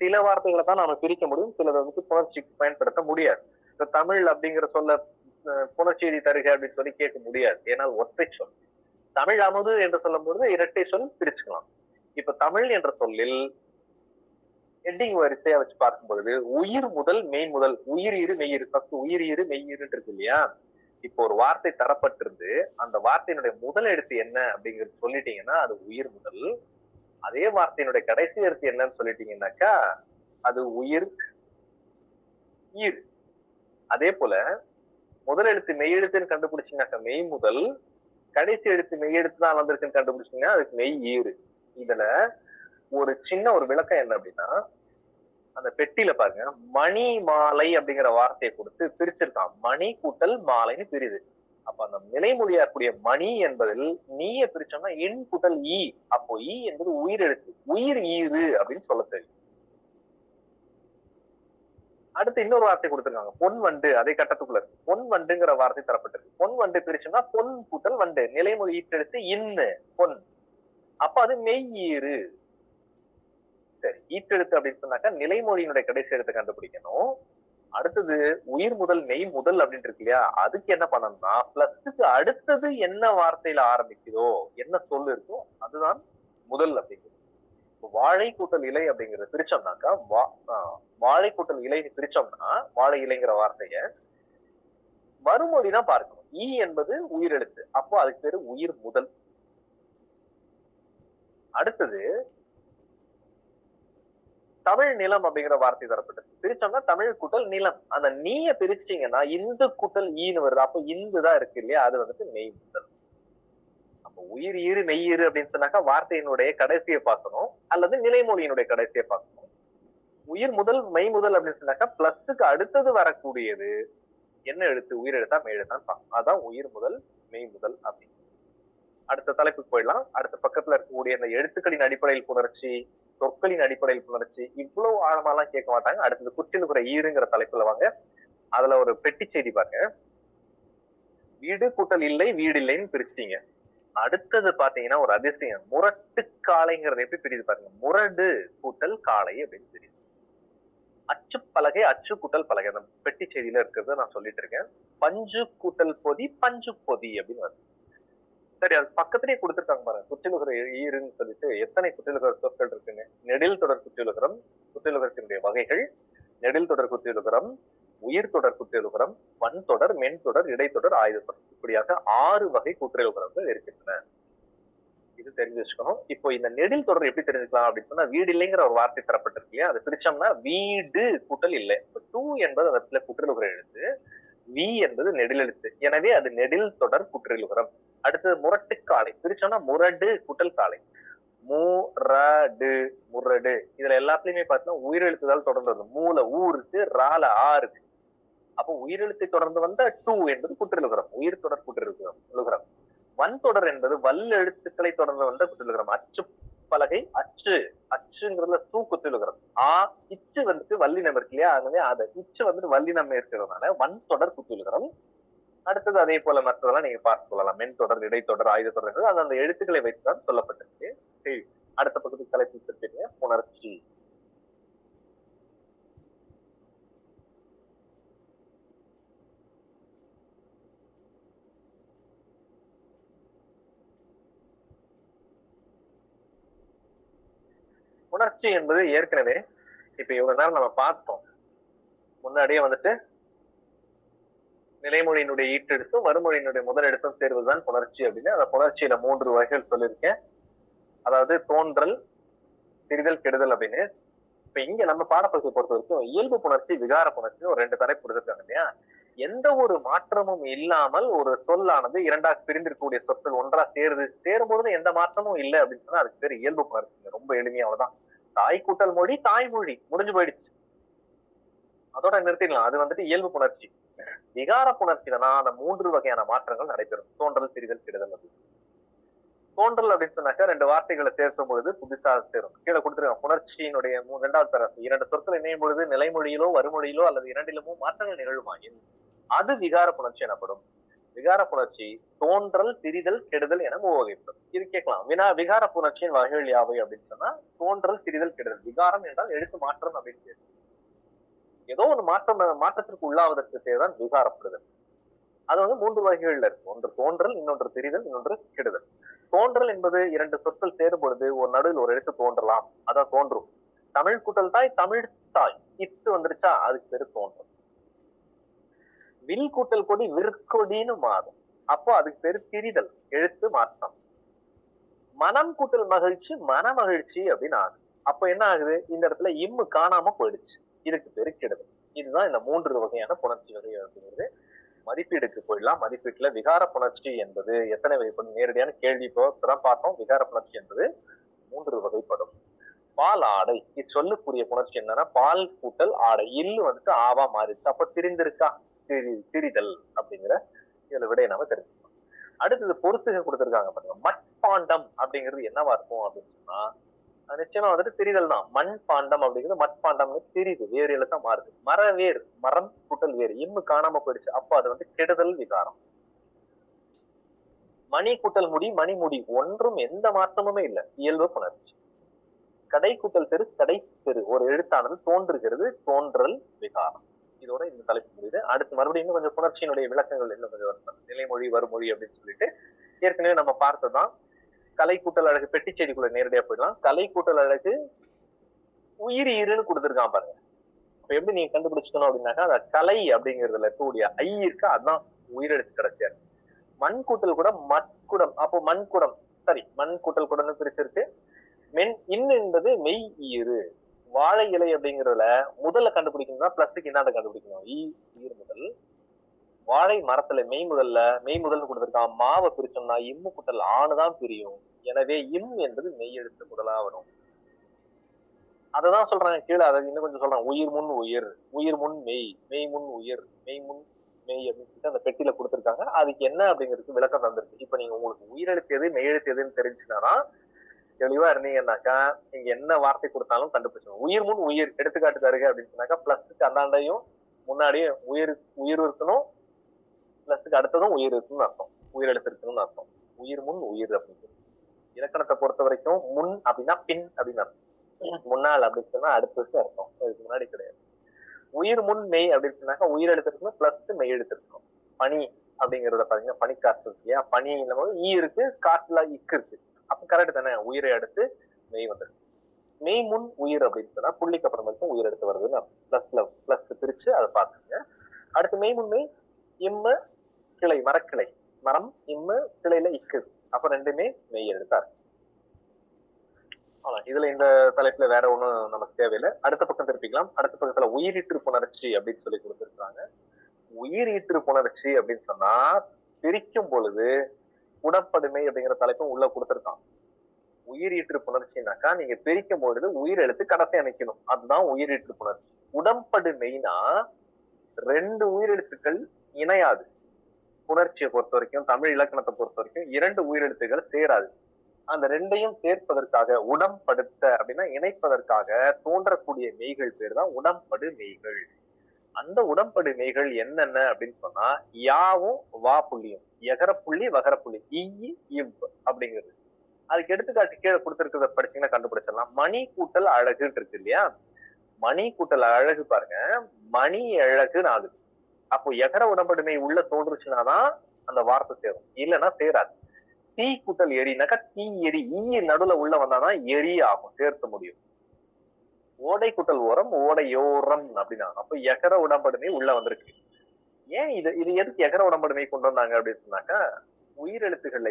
சில வார்த்தைகளை தான் நாம பிரிக்க முடியும், சிலதை வந்து புணர்ச்சிக்கு பயன்படுத்த முடியாது. இப்ப தமிழ் அப்படிங்கிற சொல்ல புணர்ச்சி விதி தருக அப்படின்னு சொல்லி கேட்க முடியாது, ஏன்னா ஒற்றை சொல். தமிழ் அமுது என்று சொல்லும் பொழுது இரட்டை சொல் பிரிச்சுக்கலாம். இப்ப தமிழ் என்ற சொல்லில் ஹெட்டிங் வரிசையா வச்சு பார்க்கும் பொழுது உயிர் முதல் மெய் முதல், உயிர் ஈறு மெய் ஈறு, ஃபர்ஸ்ட் உயிர் ஈறு மெய் ஈறுன்னு இருக்கு இல்லையா? இப்போ ஒரு வார்த்தை தரப்பட்டிருந்து அந்த வார்த்தையினுடைய முதல் எழுத்து என்ன அப்படிங்கிறது சொல்லிட்டீங்கன்னா அது உயிர் முதல். அதே வார்த்தையினுடைய கடைசி எழுத்து என்னன்னு சொல்லிட்டீங்கன்னாக்கா அது உயிர் ஈறு. அதே போல முதல் எழுத்து மெய் எழுத்துன்னு கண்டுபிடிச்சீங்கன்னாக்கா மெய் முதல், கடைசி எழுத்து மெய் எழுத்து தான் வந்திருக்குன்னு கண்டுபிடிச்சீங்கன்னா அதுக்கு மெய் ஈறு. இதுல ஒரு சின்ன ஒரு விளக்கம் என்ன அப்படின்னா, அந்த பெட்டியில பாருங்க, மணி மாலை அப்படிங்கிற வார்த்தையை கொடுத்து பிரிச்சிருக்கான். மணி கூட்டல் மாலைன்னு பிரிது. அப்ப அந்த நிலைமொழியா இருக்கக்கூடிய மணி என்பதில் நீய பிரிச்சோம்னா எண் கூட்டல் ஈ. அப்போ ஈ என்பது உயிர் எழுத்து, உயிர் ஈறு அப்படின்னு சொல்ல தெரியும். அடுத்து இன்னொரு வார்த்தை கொடுத்திருக்காங்க, பொன் வண்டு. அதே கட்டத்துக்குள்ள இருக்கு. பொன் வண்டுங்கிற வார்த்தை தரப்பட்டிருக்கு. பொன் வண்டு பிரிச்சோம்னா பொன் கூட்டல் வண்டு, நிலைமொழி ஈட்டெழுத்து இன்னு, பொன். அப்ப அது மெய் ஈறு. சரி, ஈட்டெழுத்து அப்படின்னு சொன்னாக்கா நிலைமொழியினுடைய கடைசி எழுத்தை கண்டுபிடிக்கணும். அடுத்தது உயிர் முதல் மெய் முதல் அப்படின்னு இருக்கு இல்லையா? அதுக்கு என்ன பண்ணணும்னா பிளஸ்க்கு அடுத்தது என்ன வார்த்தையில ஆரம்பிக்குதோ, என்ன சொல் இருக்கோ அதுதான் முதல் அப்படிங்கிறது. வாழை கூட்டல் இலை அப்படிங்கறத பிரிச்சோம்னாக்கா வாழை கூட்டல் இலை பிரிச்சோம்னா வாழை இலைங்கிற வார்த்தைய மறுமொழிதான் பார்க்கணும். ஈ என்பது உயிரெழுத்து, அப்போ அதுக்கு பேரு உயிர் முதல். அடுத்தது தமிழ் நிலம் அப்படிங்கிற வார்த்தை தரப்பட்டது. பிரிச்சோம்னா தமிழ் கூட்டல் நிலம். அந்த நீய பிரிச்சீங்கன்னா இந்து கூட்டல் ஈன்னு வருது. அப்போ இந்துதான் இருக்கு இல்லையா? அது வந்துட்டு மெய் முதல். அப்போ உயிர் ஈறு மெய் ஈறு அப்படின்னு சொன்னாக்கா வார்த்தையினுடைய கடைசியை பார்க்கணும், அல்லது நிலைமொழியினுடைய கடைசியை பார்க்கணும். உயிர் முதல் மெய் முதல் அப்படின்னு சொன்னாக்கா பிளஸ்க்கு அடுத்தது வரக்கூடியது என்ன எழுத்து, உயிர் எழுத்தா மெய் எழுத்தான்னு பார்க்கணும். அதான் உயிர் முதல் மெய் முதல் அப்படின்னு. அடுத்த தலைப்புக்கு போயிடலாம். அடுத்த பக்கத்துல இருக்கக்கூடிய இந்த எழுத்துக்களின் அடிப்படையில் புணர்ச்சி, சொற்களின் அடிப்படையில் புணர்ச்சி, இவ்வளவு ஆழமாலாம் கேட்க மாட்டாங்க. அடுத்தது குற்றியலுகுற ஈறுங்கிற தலைப்புல வாங்க. அதுல ஒரு பெட்டி செய்தி பாருங்க. வீடு கூட்டல் இல்லை, வீடு இல்லைன்னு பிரிச்சிட்டீங்க. அடுத்தது பாத்தீங்கன்னா ஒரு அதிசயம், முரட்டு காளைங்கிறது எப்படி பிரியுது பாருங்க. முரடு கூட்டல் காளை அப்படின்னு தெரியுது. அச்சு பலகை, அச்சு கூட்டல் பலகை. அந்த பெட்டி செய்தியில இருக்கிறத நான் சொல்லிட்டு இருக்கேன். பஞ்சு கூட்டல் பொதி, பஞ்சு பொதி அப்படின்னு வருது. சரி, அது பக்கத்திலேயே கொடுத்திருக்காங்க பாருங்க. குற்றியலுகர ஈறுன்னு சொல்லிட்டு எத்தனை குற்றியலுகர சொற்கள் இருக்குன்னு. நெடில் தொடர் குற்றியலுகரம், குற்றியலுகரத்தினுடைய வகைகள், நெடில் தொடர் குற்றியலுகரம், உயிர் தொடர் குற்றியலுகரம், வன் தொடர், மென் தொடர், இடைத்தொடர், ஆயுத தொடர், இப்படியாக 6 வகை குற்றியலுகரங்கள் இருக்கின்றன. இது தெரிஞ்சு வச்சுக்கணும். இப்போ இந்த நெடில் தொடர் எப்படி தெரிஞ்சுக்கலாம் அப்படின்னு சொன்னா, வீடு இல்லைங்கிற ஒரு வார்த்தை தரப்பட்டிருக்கு இல்லையா, அதை பிரிச்சோம்னா வீடு கூட்டல் இல்லை. டூ என்பது அந்த இடத்துல குற்றியலுகர எழுத்து, வி என்பது நெடில் எழுத்து, எனவே அது நெடில் தொடர் குற்றியலுகரம். அடுத்தது முரட்டு காலை, பிரிச்சோம்னா முரடு கூட்டல் காலை, முரடு, முரடு. இதுல எல்லாத்துலயுமே பார்த்தீங்கன்னா உயிரெழுத்துதால் தொடர்ந்து வந்து மூல ஊ இருக்கு, ரால ஆ இருக்கு. அப்போ உயிரெழுத்தை தொடர்ந்து வந்த டூ என்பது குற்றியலுகரம், உயிர் தொடர் குற்றியலுகரம். வன் தொடர் என்பது வல் எழுத்துக்களை தொடர்ந்து வந்த குற்றியலுகரம். அச்சு பலகை, அச்சு, அச்சுங்கிறதுல சூ குற்றியலுகரம். இச்சு வந்துட்டு வல்லினம் இருக்கு இல்லையா, ஆகவே அதை இச்சு வந்துட்டு வல்லினம் இருக்கிறதுனால வன் தொடர் குற்றியலுகரம். அடுத்தது அதே போல மற்றதெல்லாம் நீங்க பார்த்து சொல்லலாம். மென் தொடர், இடைத்தொடர், ஆயுத தொடர்கள், அது அந்த எழுத்துக்களை வைத்துதான் சொல்லப்பட்டிருக்கு. சரி, அடுத்த பக்கத்துக்கு தலைப்பு வச்சிருக்கீங்க, புணர்ச்சி. உணர்ச்சி என்பது ஏற்கனவே இப்ப இவ்வளவு நேரம் நம்ம பார்த்தோம். முன்னாடியே வந்துட்டு நிலைமொழியினுடைய ஈட்டெழுத்தும் வறுமொழியினுடைய முதல் எழுத்தும் சேர்வதுதான் புணர்ச்சி அப்படின்னு. அந்த புணர்ச்சியில 3 வகைகள் சொல்லியிருக்கேன். அதாவது தோன்றல், திரிதல், கெடுதல் அப்படின்னு. இப்ப இங்க நம்ம பாடப்பகுதியை பொறுத்த வரைக்கும் இயல்பு புணர்ச்சி, விகார புணர்ச்சி ஒரு 2 தலைப்பு கொடுத்திருக்காங்க இல்லையா. எந்த ஒரு மாற்றமும் இல்லாமல் ஒரு சொல்லானது இரண்டாக பிரிந்திருக்கக்கூடிய சொற்கள் ஒன்றா சேரும்பொழுது எந்த மாற்றமும் இல்லை அப்படின்னு சொன்னா அதுக்கு பேர் இயல்பு புணர்ச்சி. ரொம்ப எளிமையா அவ்வளவுதான். தாய் கூட்டல் மொழி, தாய்மொழி, முடிஞ்சு போயிடுச்சு, அதோட நிறுத்திடலாம். அது வந்துட்டு இயல்பு புணர்ச்சி. விகார புணர்ச்சியில தான் அந்த 3 வகையான மாற்றங்கள் நடைபெறும். தோன்றல், திரிதல், கெடுதல் அப்படின்னு. தோன்றல் அப்படின்னு சொன்னாக்கா 2 வார்த்தைகளை சேர்க்கும் பொழுது புதுசா சேரும். கீழே கொடுத்துருக்காங்க புணர்ச்சியினுடைய 2வது தரப்பு. 2 சொற்கள் இணையும் பொழுது நிலைமொழியிலோ வறுமொழியிலோ அல்லது இரண்டிலுமோ மாற்றங்கள் நிகழுமா, அது விகார புணர்ச்சி எனப்படும். விகார புணர்ச்சி தோன்றல், திரிதல், கெடுதல் என 3 வகைப்படும். இது கேட்கலாம், விகார புணர்ச்சியின் வகைகள் யாவை அப்படின்னு சொன்னா தோன்றல், திரிதல், கெடுதல். விகாரம் என்றால் எழுத்து மாற்றம் அப்படின்னு, ஏதோ ஒரு மாற்றத்திற்கு உள்ளாவதற்கு பேர்தான் விகாரப்படுதல். அது வந்து 3 வகைகள்ல இருக்கு. ஒன்று தோன்றல், இன்னொன்று திரிதல், இன்னொன்று கெடுதல். தோன்றல் என்பது 2 சொற்கள் சேரும் பொழுது ஒரு நடுவில் ஒரு எழுத்து தோன்றலாம், அதான் தோன்றும். தமிழ் கூட்டல் தாய், தமிழ் தாய், இத்து வந்துருச்சா, அதுக்கு பேரு தோன்றல். வில் கூட்டல் கொடி, விற்கொடின்னு மாறும், அப்போ அதுக்கு பேரு திரிதல், எழுத்து மாற்றம். மனம் கூட்டல் மகிழ்ச்சி, மன மகிழ்ச்சி அப்படின்னு ஆகுது. அப்ப என்ன ஆகுது, இந்த இடத்துல இம்மு காணாம போயிடுச்சு, இதுக்கு பேரு கெடுதல். இதுதான் இந்த 3 வகையான புணர்ச்சி வகை அப்படிங்கிறது. மதிப்பீடுக்கு போயிடலாம். மதிப்பீட்டுல விகார புணர்ச்சி என்பது எத்தனை வகைப்படும், நேரடியான கேள்வி இப்பதான் பார்த்தோம். விகார புணர்ச்சி என்பது 3 வகைப்படும். பால் ஆடை, இது சொல்லக்கூடிய புணர்ச்சி என்னன்னா பால் கூட்டல் ஆடை, இல்லு வந்துட்டு ஆவா மாறிடுச்சு, அப்ப திரிந்திருக்கா, திரிதல் அப்படிங்கிற இதுல விடைய நாம தெரிஞ்சுக்கணும். அடுத்தது பொறுத்துக கொடுத்திருக்காங்க பாருங்க. மட்பாண்டம் அப்படிங்கிறது என்னவா இருக்கும் அப்படின்னு சொன்னா நிச்சயமா வந்துட்டு திரிதல் தான். மண் பாண்டம் அப்படிங்கிறது மட்பாண்டம்னு திரிது, வேறு எழுத்தா மாறுது. மரவேர், மரம் கூட்டல் வேறு, இம்மு காணாம போயிடுச்சு, அப்போ அது வந்து கெடுதல், விகாரம். மணி கூட்டல் முடி, மணிமுடி, ஒன்றும் எந்த மாற்றமுமே இல்லை, இயல்பு புணர்ச்சி. கடை கூட்டல் தெரு, கடை தெரு, ஒரு எழுத்தானது தோன்றுகிறது, தோன்றல், விகாரம். இதோட இந்த தலைப்பு முடியுது. அடுத்து மறுபடியும் இன்னும் கொஞ்சம் புணர்ச்சியினுடைய விளக்கங்கள் இன்னும் கொஞ்சம் நிலைமொழி, வருமொழி அப்படின்னு சொல்லிட்டு ஏற்கனவே நம்ம பார்த்ததுதான். கலை கூட்டல் அழகு, பெட்டி செய்திக்குள்ள நேரடியா போயிடலாம். கலை கூட்டல் அழகு உயிர் ஈருன்னு கொடுத்துருக்கான் பாருங்க. இப்ப எப்படி நீங்க கண்டுபிடிச்சுக்கணும் அப்படின்னாக்கா, அந்த கலை அப்படிங்கிறதுல இருக்கக்கூடிய ஐ இருக்கு, அதுதான் உயிரெழுத்து கிடைச்சியா. மண் கூட்டல் கூட மட்குடம், அப்போ மண்குடம், சரி, மண் கூட்டல் குடம்னு பிரிச்சிருக்கு. மென் இன் என்பது மெய் ஈரு. வாழை இலை அப்படிங்கிறதுல முதல்ல கண்டுபிடிக்கணும்னா பிளஸ்க்கு இன்னாத கண்டுபிடிக்கணும். ஈர் முதல். வாழை மரத்துல மெய் முதல்னு கொடுத்திருக்கான். மாவை பிரிச்சோம்னா இம்மு கூட்டல் ஆணுதான் பிரியும், எனவே இம் என்பது மெய் எழுத்து முதலா வரும். அததான் சொல்றாங்க கீழே. அதை இன்னும் கொஞ்சம் சொல்றாங்க. உயிர் முன் உயிர், உயிர் முன் மெய், மெய் முன் உயிர், மெய் முன் மெய் அப்படின்னு சொல்லிட்டு அந்த பெட்டியில கொடுத்திருக்காங்க. அதுக்கு என்ன அப்படிங்கிறதுக்கு விளக்கம் தந்திருக்கு. இப்ப நீங்க உங்களுக்கு உயிரெழுத்து எது மெய் எழுத்து எதுன்னு தெரிஞ்சுன்னா தெளிவா இருந்தீங்கன்னாக்கா நீங்க என்ன வார்த்தை கொடுத்தாலும் கண்டுபிடிச்சணும். உயிர் முன் உயிர் எடுத்துக்காட்டு தருக அப்படின்னு சொன்னாக்கா பிளஸ்க்கு அந்தாண்டையும் முன்னாடியே உயிர் இருக்கணும், பிளஸ்க்கு அடுத்ததும் உயிர் இருக்குன்னு அர்த்தம், உயிரெழுத்து இருக்குன்னு அர்த்தம். உயிர் முன் உயிர் அப்படின்னு இலக்கணத்தை பொறுத்த வரைக்கும் முன் அப்படின்னா பின் அப்படின்னு அர்த்தம். முன்னாள் அப்படின்னு சொன்னா அடுத்தது அர்த்தம், அதுக்கு முன்னாடி கிடையாது. உயிர் முன் மெய் அப்படின்னு சொன்னாக்கா உயிர் எடுத்திருக்கணும் பிளஸ் மெய் எடுத்திருக்கணும். பனி அப்படிங்கறத பாத்தீங்கன்னா பனிக்காற்று இருக்கு இல்லையா, பனி ஈ இருக்கு, காற்றுல இக்கு இருக்கு. அப்ப கரெக்ட் தானே, உயிரை அடுத்து மெய் வந்துருக்கு. மெய் முன் உயிர் அப்படின்னு சொன்னா புள்ளிக்கு அப்புறம் மட்டும் உயிர் எடுத்து வருதுன்னு பிளஸ்ல பிளஸ் பிரிச்சு அதை பாத்துங்க. அடுத்து மெய் முன் மெய் இம்மு கிளை, மரக்கிளை, மரம் இம்மு கிளையில இக்கு, அப்ப ரெண்டுமே மெய் எடுத்தாரு. இதுல இந்த தலைப்புல வேற ஒண்ணும் நமக்கு தேவையில்லை. அடுத்த பக்கம் திருப்பிக்கலாம். அடுத்த பக்கத்துல உயிரீற்று புணர்ச்சி அப்படின்னு சொல்லி கொடுத்திருக்காங்க. உயிரீற்று புணர்ச்சி அப்படின்னு சொன்னா பிரிக்கும் பொழுது உடற்படுமை அப்படிங்கிற தலைப்பும் உள்ள கொடுத்திருக்கான். உயிரீற்று புணர்ச்சினாக்கா நீங்க பிரிக்கும் பொழுது உயிர் எழுத்து கடைசி அமைக்கணும், அதுதான் உயிரீற்று புணர்ச்சி. உடம்படுமைனா ரெண்டு உயிரெழுத்துக்கள் இணையாது. புணர்ச்சியை பொறுத்த வரைக்கும், தமிழ் இலக்கணத்தை பொறுத்த வரைக்கும் 2 உயிரெழுத்துக்கள் சேராது. அந்த ரெண்டையும் சேர்ப்பதற்காக, உடம்படுத்த அப்படின்னா இணைப்பதற்காக தோன்றக்கூடிய மெய்கள் பேர் தான் உடம்படு மெய்கள். அந்த உடம்படு மெய்கள் என்னென்ன அப்படின்னு சொன்னா யாவும் வா புள்ளியும், எகர புள்ளி வகர புள்ளி, இவ் அப்படிங்கிறது. அதுக்கு எடுத்துக்காட்டு கீழே கொடுத்திருக்கிறத படிச்சீங்கன்னா கண்டுபிடிச்சிடலாம். மணி கூட்டல் அழகுன்னு இருக்கு இல்லையா, மணி கூட்டல் அழகு பாருங்க, மணி அழகுன்னு ஆகுது. அப்போ எகர உடம்படுமை உள்ள தோன்றுச்சுனாதான் அந்த வார்த்தை சேரும், இல்லைன்னா சேராது. தீ கூட்டல் எரினாக்கா தீ எரி, நடுவுல உள்ள வந்தாதான் எரி ஆகும், சேர்த்த முடியும். ஓடை கூட்டல் ஓரம், ஓடையோரம் அப்படின்னா அப்ப எகர உடம்படுமை உள்ள வந்திருக்கு. ஏன் இது எதுக்கு எகர உடம்படுமை கொண்டு வந்தாங்க அப்படின்னு சொன்னாக்கா, உயிரெழுத்துக்கள்ல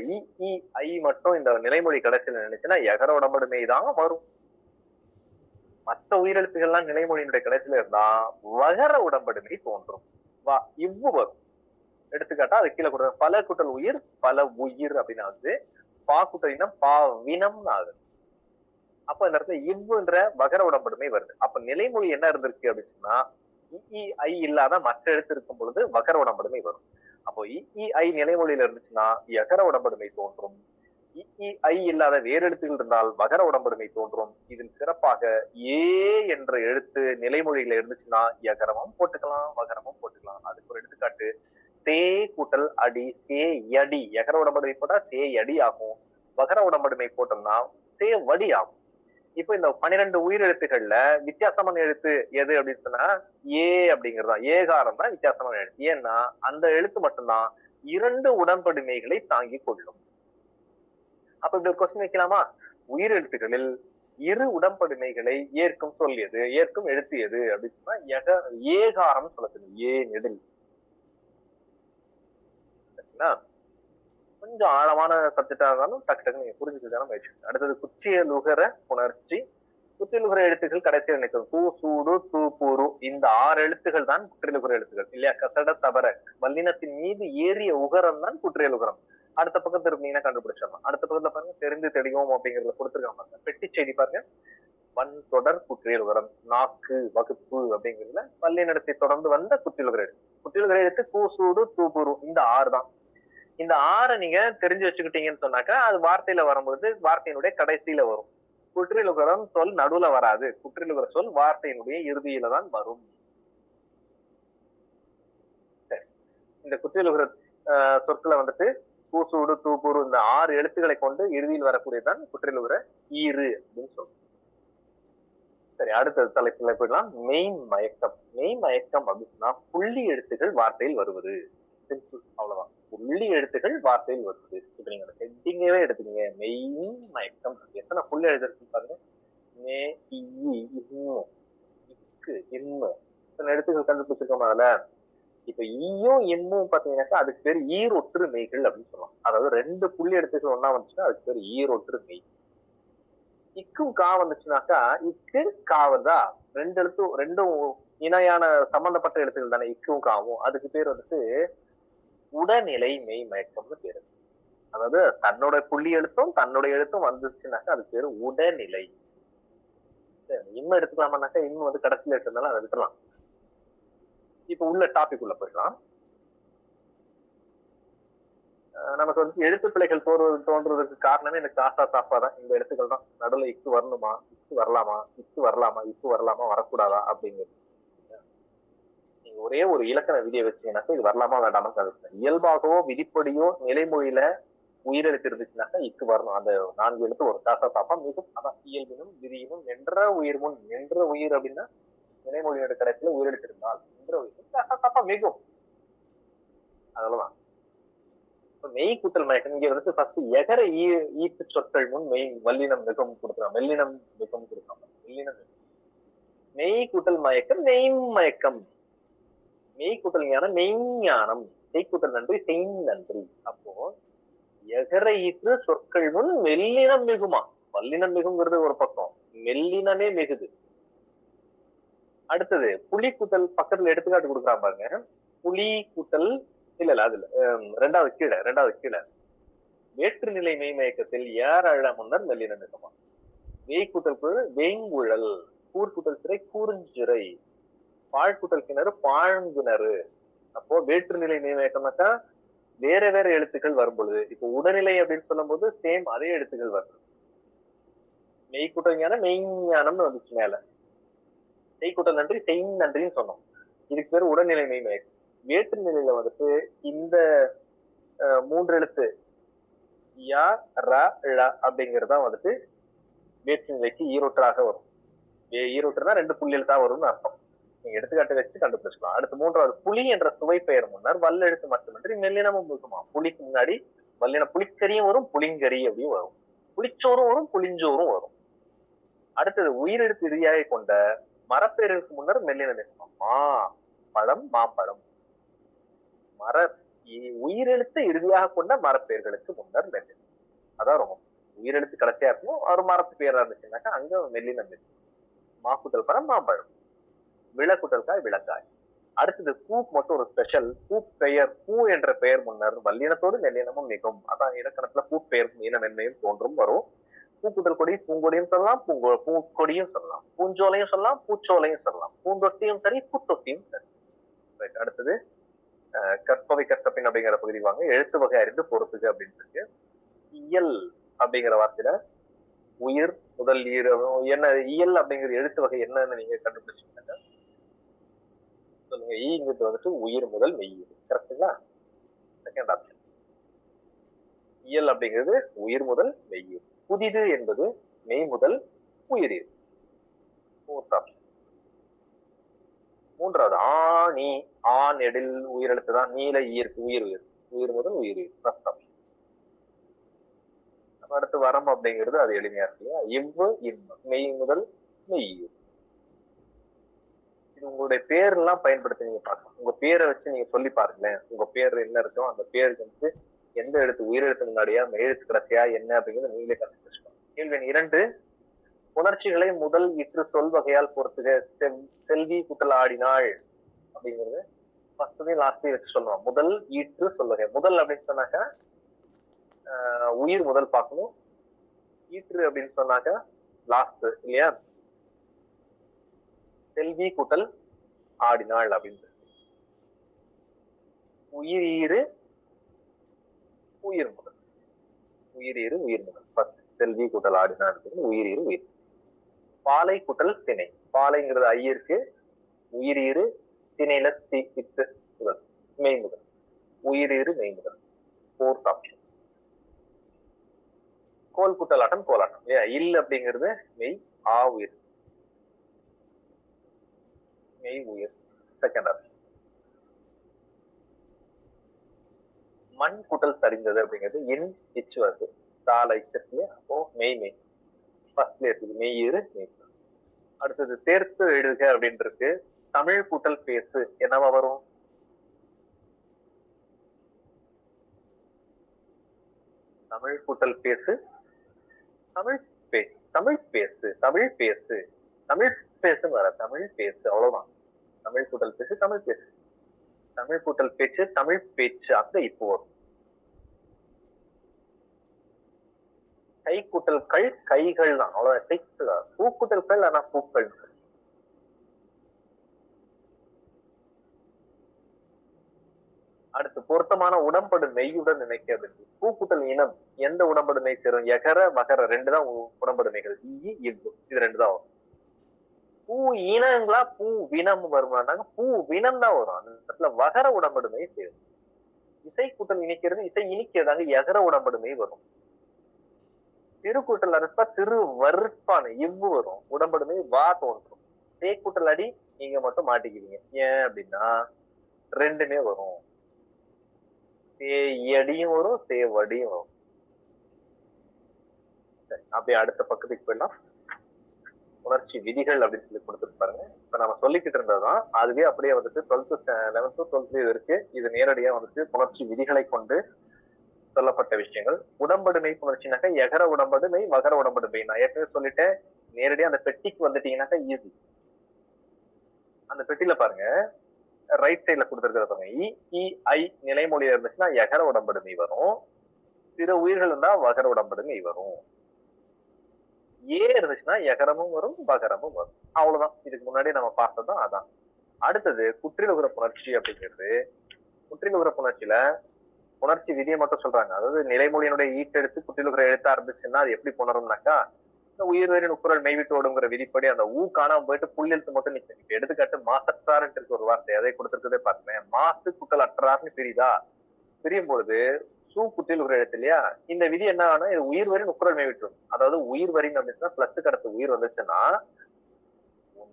ஐ மட்டும் இந்த நிலைமொழி கடைசியில் நினைச்சுன்னா எகர உடம்படுமை தான் வரும். மற்ற உயிரெழுத்துக்கள்லாம் நிலைமொழியினுடைய கடைசியில இருந்தா வகர உடம்படுமை தோன்றும், வா இவ்வு வரும். எடுத்துக்காட்டா அது கீழே கொடுத்த பல கூட்டல் உயிர் பல உயிர் அப்படின்னு ஆகுது, பா கூட்டல் இனம் பா வினம் ஆகுது. அப்ப இந்த இடத்துல இவ்வுன்ற வகர உடம்படுமை வருது. அப்ப நிலைமொழி என்ன இருந்திருக்கு அப்படின்னு சொன்னா ஐ இல்லாத மற்ற எழுத்து இருக்கும் பொழுது வகர உடம்படுமை வரும். அப்போ ஐ நிலைமொழியில இருந்துச்சுன்னா எகர உடம்படுமை தோன்றும். ஐ இல்லாத வேறு எழுத்துகள் இருந்தால் வகர உடம்படுமை தோன்றும். இதில் சிறப்பாக ஏ என்ற எழுத்து நிலைமொழியில இருந்துச்சுன்னா எகரமும் போட்டுக்கலாம் வகரமும் போட்டுக்கலாம். அதுக்கு ஒரு எடுத்துக்காட்டு, தே கூட்டல் அடி சே அடி, எகர உடம்படுமை போட்டா சே அடி ஆகும், வகர உடம்படுமை போட்டோம்னா சே வடி ஆகும். இப்ப இந்த 12 உயிரெழுத்துக்கள்ல வித்தியாசமான எழுத்து எது அப்படின்னு சொன்னா ஏ அப்படிங்கிறதா, ஏகாரம் தான் வித்தியாசமான எழுத்து. ஏன்னா அந்த எழுத்து மட்டும்தான் 2 உடன்படுமைகளை தாங்கி கொள்ளும். அப்ப இப்படி ஒரு கொஸ்டின் வைக்கலாமா, உயிரெழுத்துக்களில் 2 உடன்படுமைகளை ஏற்கும் சொல் எது, ஏற்கும் எழுத்து எது அப்படின்னு சொன்னா ஏகாரம் சொல்லப்படுது, ஏ நெடில். கொஞ்சம் ஆழமான சப்ஜெக்டா இருந்தாலும் டக்கு டக்கு நீங்க புரிஞ்சுக்கிட்டாலும் முயற்சி. அடுத்தது குற்றியலுகர புணர்ச்சி. குற்றியலுகர எழுத்துக்கள் கடைசியில் நினைக்கும் தூ சூடு தூ பூரு, இந்த 6 எழுத்துகள் தான் குற்றியலுகர எழுத்துக்கள் இல்லையா. கசட தபர வல்லினத்தின் மீது ஏறிய உகரம் தான் குற்றியலுகரம். அடுத்த பக்கம் திரும்பிங்கன்னா கண்டுபிடிச்சிடலாம். அடுத்த பக்கத்துல பாருங்க, தெரிந்து தெரியும் அப்படிங்கறத கொடுத்துருக்காங்க. பெட்டி செய்தி பாருங்க, வன் தொடர் குற்றியலுகரம், நாக்கு வகுப்பு அப்படிங்கிறதுல வல்லினத்தை தொடர்ந்து வந்த குற்றியலுகர எழுத்து. குற்றியலுகர எழுத்து கூ சூடு தூ பூரு, இந்த 6 தான். இந்த 6 நீங்க தெரிஞ்சு வச்சுக்கிட்டீங்கன்னு சொன்னாக்கா அது வார்த்தையில வரும்போது வார்த்தையினுடைய கடைசியில வரும். குற்றியலுகரம் சொல் நடுவுல வராது, குற்றியலுகர சொல் வார்த்தையினுடைய இறுதியில தான் வரும். சரி, இந்த குற்றியலுகர சொற்களை வந்துட்டு கூசூடு தூப்பூரு இந்த 6 எழுத்துக்களை கொண்டு இறுதியில் வரக்கூடியதான் குற்றியலுகர ஈறு அப்படின்னு சொல்றோம். சரி, அடுத்த தலைப்புல போயிடலாம். மெய் மயக்கம். மெய் மயக்கம் அப்படின்னா புள்ளி எழுத்துக்கள் வார்த்தையில் வருவது, அவ்வளவுதான். புள்ளி எழுத்துக்கள் வார்த்தையில் வருது. இப்ப நீங்க ஹெட்டிங்கவே எடுத்துக்கீங்க, மெய் மயக்கம். எத்தனை புள்ளி எழுத்து பாருங்க, மே இக்கு இம்மு, இத்தனை எழுத்துக்கள் கண்டுபிடிச்சிருக்கோம். அதுல இப்ப ஈயும் இம்மும் பாத்தீங்கன்னாக்கா அதுக்கு பேர் ஈரொற்று மெய்கள் அப்படின்னு சொல்லலாம். அதாவது 2 புள்ளி எழுத்துக்கள் ஒன்னா வந்துச்சுன்னா அதுக்கு பேர் ஈரொற்று மெய். இக்கும் கா வந்துச்சுனாக்கா இக்கு கா வருதா, 2 எழுத்தும் 2ம் இணையான சம்பந்தப்பட்ட எழுத்துக்கள் தானே இக்கும் காவும், அதுக்கு பேர் வந்துட்டு உடல்நிலை மெய் மயக்கம்னு பேரு. அதாவது தன்னோட புள்ளி எழுத்தும் தன்னுடைய எழுத்தும் வந்துச்சுனாக்கா அது பேரு உடல்நிலை. இன்னும் எடுத்துக்கலாமானாக்கா இன்னும் வந்து கடைசியில எடுத்ததுனால அதை எடுத்துக்கலாம். இப்ப உள்ள டாபிக் உள்ள போயிடலாம். நமக்கு வந்து எழுத்து பிழைகள் தோன்றுவதற்கு காரணமே இந்த காசா சாப்பா தான். இந்த எழுத்துக்கள் தான். நடுவுல இக்கு வரணுமா, இக்கு வரலாமா, இக்கு வரலாமா, இக்கு வரலாமா, வரக்கூடாதா அப்படிங்கிறது. நீங்க ஒரே ஒரு இலக்கண விதியை வச்சீங்கன்னாக்கா இது வரலாமா வேண்டாமா கருத்து. இயல்பாகவோ விதிப்படியோ நிலைமொழியில உயிரெழுத்து இருந்துச்சுனாக்கா இக்கு வரணும். அந்த 4 எழுத்து ஒரு காசா சாப்பா மிகும். அதான் இயல்பினும் விதியினும் நின்ற உயிர் முன், நின்ற உயிர் அப்படின்னா நிலைமொழியோட கடைசியில உயிரெழுத்து இருந்தால் மிகும். அதெல்லாம் மெய் கூட்டல் மயக்கம் இங்க வந்து ஃபர்ஸ்ட் எகர ஈட்டு சொற்கள் முன் மெய் வல்லினம் மிகவும் கொடுக்கலாம், மெல்லினம் மிகவும் கொடுக்கலாம். மெல்லினம் மெய் கூட்டல் மயக்கம் மெய் மயக்கம், மெய் கூட்டல் ஞானம் மெய் ஞானம், செய் கூட்டல் நன்றி செய் நன்றி. அப்போ எகர ஈற்று சொற்கள் முன் மெல்லினம் மிகுமா, வல்லினம் மிகுங்கிறது ஒரு பக்கம், மெல்லினமே மிகுது. அடுத்தது புலி கூட்டல் பக்கத்துல எடுத்துக்காட்டு கொடுக்குறான் பாருங்க. புலி கூட்டல் இல்ல அதுல ரெண்டாவது கீழே வேற்றுநிலை மெய்மயக்கத்தில் ஏற அழ முன்னர் மெல்லினம் மிகுமா. வேய் கூட்டல் வேங்குழல், கூர் கூட்டல் சிறை கூர்ஞ்சிறை, பாழ்கூட்டல் கிணறு பாழ்கிணறு. அப்போ வேற்றுநிலை மெய்மயக்கம்னாக்கா வேற வேற எழுத்துக்கள் வரும் பொழுது, இப்போ உடல்நிலை அப்படின்னு சொல்லும் போது சேம் அதே எழுத்துக்கள் வரும். மெய்க்கூட்டல் ஞானம் மெய்ஞானம்னு வந்துச்சு மேல, செய்கூட்டல் நன்றி செய் நன்றின்னு சொன்னோம். இதுக்கு பேர் உடல்நிலை மெய்மயக்கம். வேற்று நிலையில வந்துட்டு இந்த 3 எழுத்து யா ர ழ அப்படிங்கறதா வந்துட்டு வேற்று நிலைக்கு ஈரோட்டாக வரும். ஈரோட்டுனா 2 புள்ளி எழுத்தா வரும்னு அர்த்தம். நீங்க எடுத்துக்காட்டு வச்சு கண்டுபிடிச்சிக்கலாம். அடுத்து 3வது புலி என்ற சுவை பெயர் முன்னர் வல்லெழுத்து மட்டுமின்றி மெல்லினமும் இருக்குமா. புலிக்கு முன்னாடி வல்லின புளிக்கரியும் வரும், புளிங்கரி அப்படியும் வரும், புளிச்சோறும் வரும், புளிஞ்சோறும் வரும். அடுத்தது உயிரெழுத்து இறுதியாக கொண்ட மரப்பேருக்கு முன்னர் மெல்லினம் இருக்குமா. மா பழம் மாம்பழம். உயிரெழுத்து இறுதியாக கொண்ட மரப்பெயர்களுக்கு முன்னர் மெல்லினம். அதான் ரொம்ப உயிரெழுத்து கடைசியா இருக்கும், ஒரு மரத்து பேரா இருந்துச்சுன்னாக்கா அங்க மெல்லினம் இருக்கும். மாக்குத்தல் பழம் மாம்பழம், விளக்குட்டல் காய் விளக்காய். அடுத்தது பூக்கு மட்டும் ஒரு ஸ்பெஷல். பூ பெயர், பூ என்ற பெயர் முன்னர் வல்லினத்தோடு மெல்லினமும் மிகும். அதான் இலக்கணத்துல பூ பெயர் மென்மையும் தோன்றும் வரும். பூக்குட்டல் கொடி பூங்கொடியும் சொல்லலாம், பூக்கொடியும் சொல்லலாம், பூஞ்சோலையும் சொல்லலாம், பூச்சோலையும் சொல்லலாம், பூந்தொட்டியும் சரி பூத்தொட்டியும் சரி. அடுத்தது கற்பவை கற்பப்பின் அப்படிங்கிற பகுதி வாங்க. எழுத்து வகை அறிந்து பொறுத்துக அப்படின்னு இருக்கு. இயல் அப்படிங்கிற வார்த்தையில உயிர் முதல் ஈர் என்ன, இயல் அப்படிங்கிற எழுத்து வகை என்னன்னு நீங்க கண்டுபிடிச்சீங்க சொல்லுங்க. ஈங்கிறது வந்துட்டு உயிர் முதல் மெய்யீர், கரெக்டுங்களா? செகண்ட் ஆப்ஷன் இயல் அப்படிங்கிறது உயிர் முதல் மெய்யீர். புதிது என்பது மெய் முதல் உயிர். Fourth option. 3வது ஆணி, ஆண் எடில் உயிரெழுத்து தான், நீல ஈர்க்கு உயிர் உயிர் முதல் உயிர். First option. அடுத்து வரம் அப்படிங்கிறது அது எளிமையா இருக்கு இல்லையா. இவ்வு இன்பம் மெய் முதல் மெய்யீர். இது உங்களுடைய பேர் எல்லாம் பயன்படுத்தி நீங்க பார்க்கலாம். உங்க பேரை வச்சு நீங்க சொல்லி பாருங்களேன். உங்க பேர் என்ன இருக்கோ அந்த பேருக்கு வந்து எந்த எழுத்து உயிரெழுத்து முன்னாடியா மெய்யெழுத்து கடைசியா என்ன அப்படிங்கிறது நீங்களே கண்டுபிடிச்சுக்கலாம். கேள்வி 2, உணர்ச்சிகளை முதல் இற்று சொல் வகையால் பொறுத்துக. செல்வி குட்டல் ஆடினாள் அப்படிங்கிறது ஃபர்ஸ்ட்லயும் லாஸ்ட்லயும் வச்சு சொல்லுவோம். முதல் ஈற்று சொல் வகை. முதல் அப்படின்னு சொன்னாக்கா உயிர் முதல் பார்க்கணும், ஈற்று அப்படின்னு சொன்னாக்கா லாஸ்ட் இல்லையா. செல்வி கூட்டல் ஆடினாள் அப்படின்னு உயிர் ஈறு உயிர் முதல், உயிர் ஈறு உயிர் முதல். ஃபர்ஸ்ட் செல்வி கூட்டல் ஆடினாள் உயிர் ஈறு உயிர். பாலை கூட்டல் திணை. பாலைங்கிறது ஐயருக்கு, உயிர் ஈறு திணையில இத்து முதல் மெய் முதல், உயிர் ஈறு மெய் முதல். Fourth option. கோல் கூட்டலாட்டம் கோலாட்டம் இல்லையா. இல் அப்படிங்கிறது மெய், ஆ உயிர் மெய் உயிர். Second option. மண் கூட்டல் சரிந்தது அப்படிங்கிறது இன் இச்சு வருது, சாலை இல்லையா. அப்போ மெய் மெய் ஃபர்ஸ்ட்ல இருக்குது, மெய் ஈறு மெய். அடுத்தது சேர்த்து எழுதுக அப்படின்னு இருக்கு. தமிழ் கூட்டல் பேசு என்னவா வரும். தமிழ் கூட்டல் பேசு தமிழ் பேசு, தமிழ் பேசு, தமிழ் பேசு, தமிழ் பேசுன்னு வர, தமிழ் பேசு அவ்வளவுதான். தமிழ் கூட்டல் பேசு தமிழ் பேசு, தமிழ் கூட்டல் பேச்சு தமிழ் பேச்சு அந்த இப்போ வரும். கை கூட்டல் கள் கைகள் தான், அவ்வளவுதான். பூக்கூட்டல் கள் ஆனா பூக்கள். அடுத்து பொருத்தமான உடம்படு மெய்யுடன் நினைக்க அப்படின்னு. பூக்கூட்டல் இனம் எந்த உடம்படு மெய் சேரும். எகர மகர 2 தான் உடம்படுமைகள். இது 2 தான் வரும். பூ இனங்களா பூ வினம் வருமானாங்க, பூ வினம் தான் வரும். அந்த இடத்துல வகர உடம்படுமை சேரும். இசை கூட்டல் இணைக்கிறது, இசை இனிக்கிறதாங்க எகர உடம்படுமை வரும். திருக்கூட்டல் அறுப்பா திரு வறுப்பான இவ்வு வரும், உடம்படுமை வா தோன்றும். தேக்கூட்டல் அடி நீங்க மட்டும் மாட்டிக்கிறீங்க. ஏன் அப்படின்னா ரெண்டுமே வரும். தேயடியும் வரும், தேவடியும் வரும். சரி, அப்படியே அடுத்த பக்கத்துக்கு போயிடலாம். உணர்ச்சி விதிகள் அப்படின்னு சொல்லி கொடுத்துருப்பாருங்க. இப்ப நம்ம சொல்லிக்கிட்டு இருந்ததுதான் அதுவே அப்படியே வந்துட்டு 11th 12th இருக்கு. இது நேரடியா வந்துட்டு உணர்ச்சி விதிகளை கொண்டு சொல்லப்பட்ட விஷயங்கள். உடம்படுமை புணர்ச்சினாக்கா எகர உடம்படுமை, வகர உடம்படுமை. நான் ஏற்கனவே சொல்லிட்டேன். நேரடியா அந்த பெட்டிக்கு வந்துட்டீங்கன்னாக்கா ஈஸி. அந்த பெட்டியில பாருங்க, ரைட் சைட்ல கொடுத்திருக்கிறத பாருங்க. இ, இ, ஐ நிலைமொழியா இருந்துச்சுன்னா எகர உடம்படுமை வரும். பிற உயிர்கள் இருந்தா வகர உடம்படுமை வரும். ஏ இருந்துச்சுன்னா எகரமும் வரும், பகரமும் வரும். அவ்வளவுதான். இதுக்கு முன்னாடி நம்ம பார்த்ததும் அதான். அடுத்தது குற்றிலுகிற புணர்ச்சி அப்படிங்கிறது. குற்றிலுகிற புணர்ச்சியில உணர்ச்சி விதியை மட்டும் சொல்றாங்க. அதாவது நிலைமொழியினுடைய ஈட்டெடுத்து குற்றிலுகிற எழுத்தா இருந்துச்சுன்னா அது எப்படி புணரும்னாக்கா, இந்த உயிர்வேரின் உக்குரல் மெய்விட்டு ஓடுங்கிற விதிப்படி அந்த ஊ காணாம போயிட்டு புல் எழுத்து மட்டும் நிற்கும். இப்ப எடுத்துக்காட்டு மாசற்றாருன்னு இருக்கு ஒரு வார்த்தை, அதை கொடுத்திருக்கதே பார்த்தேன். மாசு குட்டல் அற்றார்னு பிரியுதா, பிரியும் பொழுது சூ குட்டில் ஒரு எழுத்து இல்லையா, இந்த விதி என்ன ஆனா இது உயிர் வரின் உக்குரல் மேவிட்டுரும். அதாவது உயிர் வரின் அப்படின்னா பிளஸ் கடத்து உயிர் வந்துச்சுன்னா